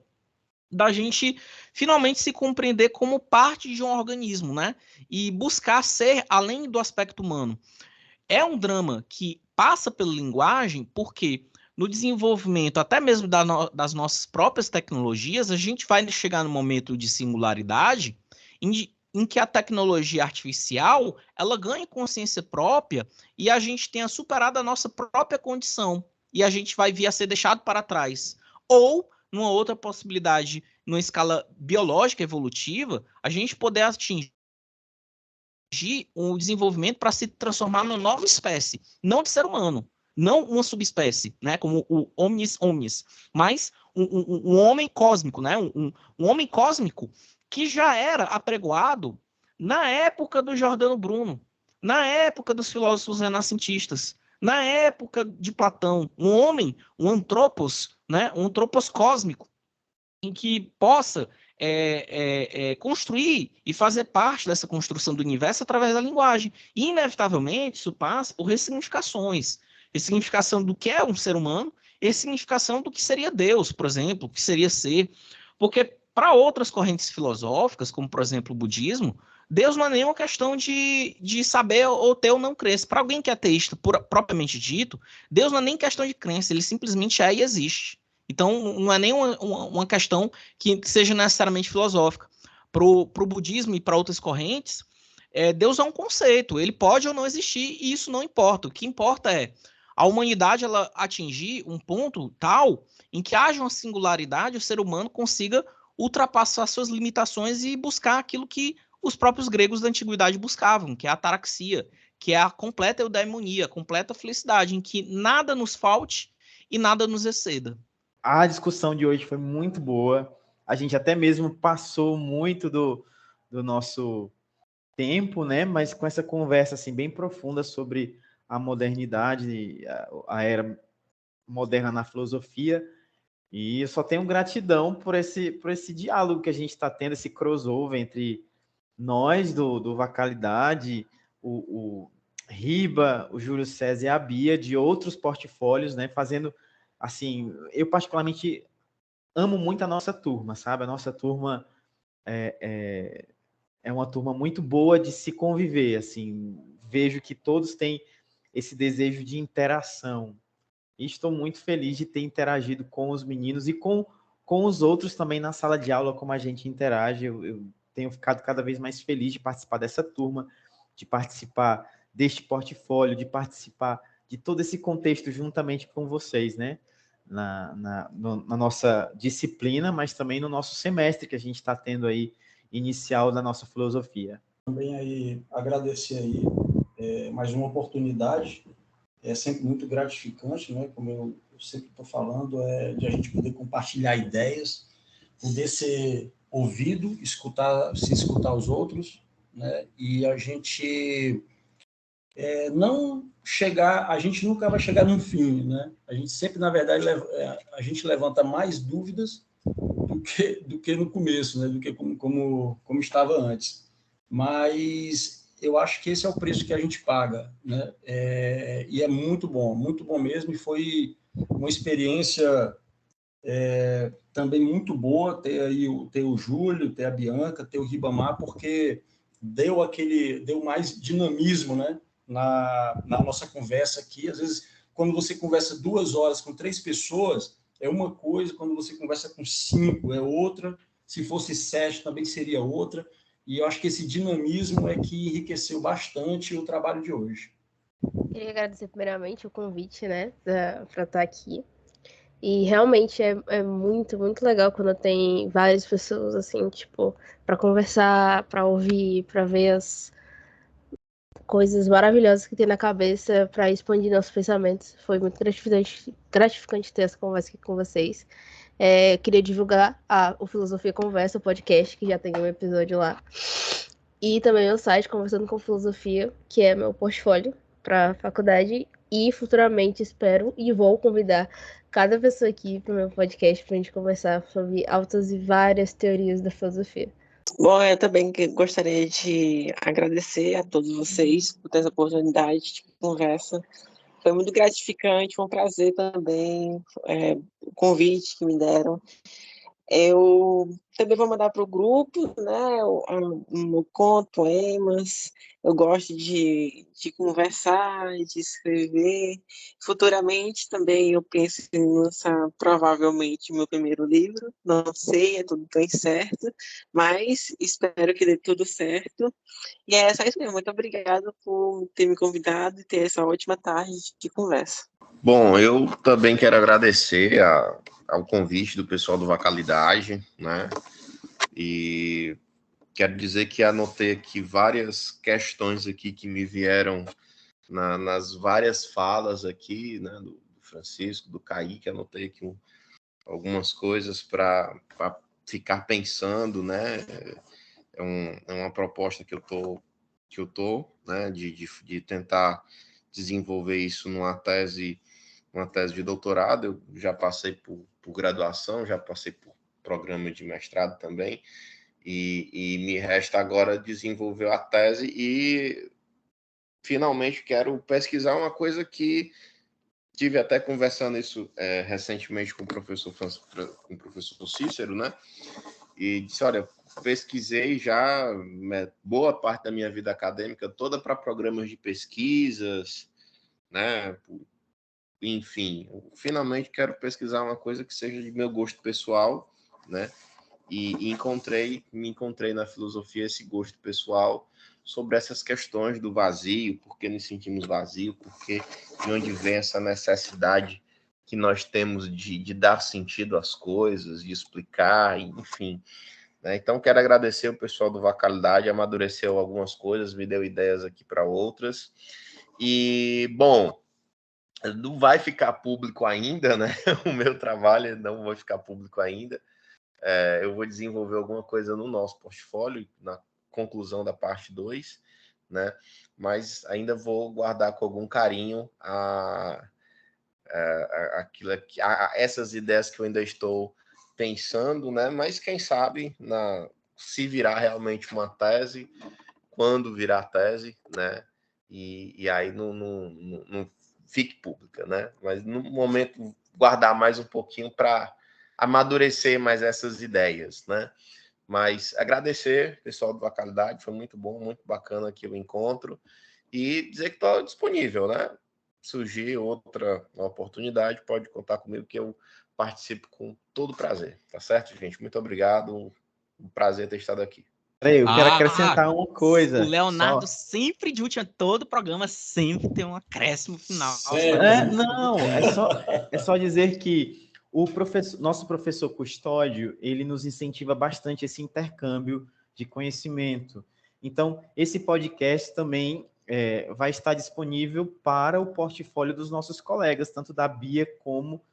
da gente finalmente se compreender como parte de um organismo, né? E buscar ser além do aspecto humano. É um drama que passa pela linguagem, porque no desenvolvimento até mesmo das nossas próprias tecnologias, a gente vai chegar no momento de singularidade em que a tecnologia artificial ela ganha consciência própria e a gente tenha superado a nossa própria condição e a gente vai vir a ser deixado para trás. Ou, numa outra possibilidade, numa escala biológica evolutiva, a gente poder atingir um desenvolvimento para se transformar numa nova espécie, não de ser humano, não uma subespécie, né, como o Omnis Omnis, mas um homem cósmico, né, um homem cósmico que já era apregoado na época do Giordano Bruno, na época dos filósofos renascentistas, na época de Platão, um homem, um antropos, né, um antropos cósmico, em que possa construir e fazer parte dessa construção do universo através da linguagem. E, inevitavelmente, isso passa por ressignificações. Ressignificação do que é um ser humano e ressignificação do que seria Deus, por exemplo, o que seria ser. Porque, para outras correntes filosóficas, como, por exemplo, o budismo, Deus não é nenhuma questão de saber ou ter ou não crença. Para alguém que é ateísta, propriamente dito, Deus não é nem questão de crença, ele simplesmente é e existe. Então, não é nem uma questão que seja necessariamente filosófica. Para o budismo e para outras correntes, Deus é um conceito, ele pode ou não existir e isso não importa. O que importa é a humanidade ela atingir um ponto tal em que haja uma singularidade, o ser humano consiga ultrapassar suas limitações e buscar aquilo que os próprios gregos da antiguidade buscavam, que é a ataraxia, que é a completa eudaimonia, a completa felicidade, em que nada nos falte e nada nos exceda. A discussão de hoje foi muito boa. A gente até mesmo passou muito do nosso tempo, né? Mas com essa conversa assim bem profunda sobre a modernidade, a era moderna na filosofia. E eu só tenho gratidão por esse diálogo que a gente está tendo, esse crossover entre nós do Vacalidade, o Riba, o Júlio César e a Bia, de outros portfólios, né? Fazendo, assim, eu particularmente amo muito a nossa turma, sabe? A nossa turma é uma turma muito boa de se conviver, assim. Vejo que todos têm esse desejo de interação. E estou muito feliz de ter interagido com os meninos e com os outros também na sala de aula, como a gente interage. Eu tenho ficado cada vez mais feliz de participar dessa turma, de participar deste portfólio, de participar de todo esse contexto juntamente com vocês, né? Na nossa disciplina, mas também no nosso semestre que a gente está tendo aí, inicial da nossa filosofia. Também aí agradecer aí mais uma oportunidade. É sempre muito gratificante, né? Como eu sempre estou falando, de a gente poder compartilhar ideias, poder ser ouvido, se escutar os outros, né? E a gente a gente nunca vai chegar no fim, né? A gente sempre, na verdade, a gente levanta mais dúvidas do que no começo, né? Do que como estava antes. Mas eu acho que esse é o preço que a gente paga, né? E é muito bom mesmo, e foi uma experiência também muito boa ter o Júlio, ter a Bianca, ter o Ribamar, porque deu mais dinamismo, né? Na nossa conversa aqui. Às vezes, quando você conversa 2 horas com 3 pessoas, é uma coisa, quando você conversa com 5 é outra, se fosse 7 também seria outra. E eu acho que esse dinamismo é que enriqueceu bastante o trabalho de hoje. Queria agradecer primeiramente o convite, né, para estar aqui. E realmente é muito, muito legal quando tem várias pessoas, assim, tipo, para conversar, para ouvir, para ver as coisas maravilhosas que tem na cabeça, para expandir nossos pensamentos. Foi muito gratificante ter essa conversa aqui com vocês. Queria divulgar o Filosofia Conversa, o podcast, que já tem um episódio lá. E também o site Conversando com Filosofia, que é meu portfólio para a faculdade. E futuramente espero e vou convidar cada pessoa aqui para o meu podcast para a gente conversar sobre altas e várias teorias da filosofia. Bom, eu também gostaria de agradecer a todos vocês por ter essa oportunidade de conversa. Foi muito gratificante, foi um prazer também, o convite que me deram. Eu também vou mandar para o grupo, né, um conto, poemas. Eu gosto de conversar, de escrever. Futuramente também eu penso em lançar provavelmente meu primeiro livro. Não sei, é tudo tão incerto, mas espero que dê tudo certo. E é só isso mesmo. Muito obrigada por ter me convidado e ter essa ótima tarde de conversa. Bom, eu também quero agradecer ao convite do pessoal do Vacalidade, né? E quero dizer que anotei aqui várias questões aqui que me vieram nas várias falas aqui, né? Do Francisco, do Kaique, anotei aqui algumas coisas para ficar pensando, né? É uma proposta que eu tô, né? De tentar desenvolver isso numa tese de doutorado. Eu já passei por graduação, já passei por programa de mestrado também, e me resta agora desenvolver a tese e finalmente quero pesquisar uma coisa que tive até conversando isso recentemente com o professor Cícero, né? E disse, olha, pesquisei já boa parte da minha vida acadêmica toda para programas de pesquisas, né? Enfim, finalmente quero pesquisar uma coisa que seja de meu gosto pessoal, né? E me encontrei na filosofia esse gosto pessoal sobre essas questões do vazio, por que nos sentimos vazios, de onde vem essa necessidade que nós temos de dar sentido às coisas, de explicar, enfim. Né? Então, quero agradecer o pessoal do Vacalidade, amadureceu algumas coisas, me deu ideias aqui para outras. E, bom, não vai ficar público ainda, né? O meu trabalho não vai ficar público ainda. Eu vou desenvolver alguma coisa no nosso portfólio, na conclusão da parte 2, né? Mas ainda vou guardar com algum carinho essas ideias que eu ainda estou pensando, né? Mas quem sabe, se virar realmente uma tese, quando virar tese, né? E aí não fique pública, né? Mas no momento guardar mais um pouquinho para amadurecer mais essas ideias, né? Mas agradecer, pessoal do Vacalidade, foi muito bom, muito bacana aqui o encontro e dizer que estou disponível, né? Surgir outra oportunidade, pode contar comigo que eu participo com todo prazer, tá certo, gente? Muito obrigado, um prazer ter estado aqui. Eu quero acrescentar uma coisa. O Leonardo sempre de última, todo programa sempre tem um acréscimo final. É só dizer que nosso professor Custódio, ele nos incentiva bastante esse intercâmbio de conhecimento. Então, esse podcast também vai estar disponível para o portfólio dos nossos colegas, tanto da Bia como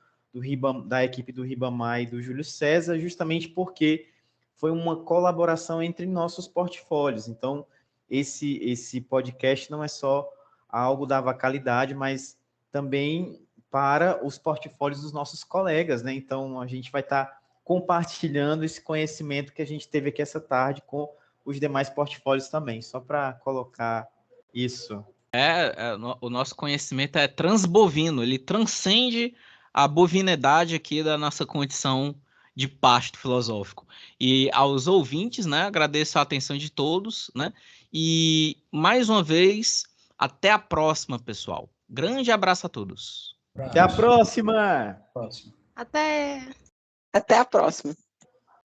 da equipe do Ribamar e do Júlio César, justamente porque foi uma colaboração entre nossos portfólios. Então, esse podcast não é só algo da Vacalidade, mas também para os portfólios dos nossos colegas, né? Então, a gente vai estar compartilhando esse conhecimento que a gente teve aqui essa tarde com os demais portfólios também, só para colocar isso. O nosso conhecimento é transbovino, ele transcende a bovinidade aqui da nossa condição de pasto filosófico. E aos ouvintes, né, agradeço a atenção de todos, né? E mais uma vez, até a próxima, pessoal. Grande abraço a todos. Até a próxima! Até Até a próxima.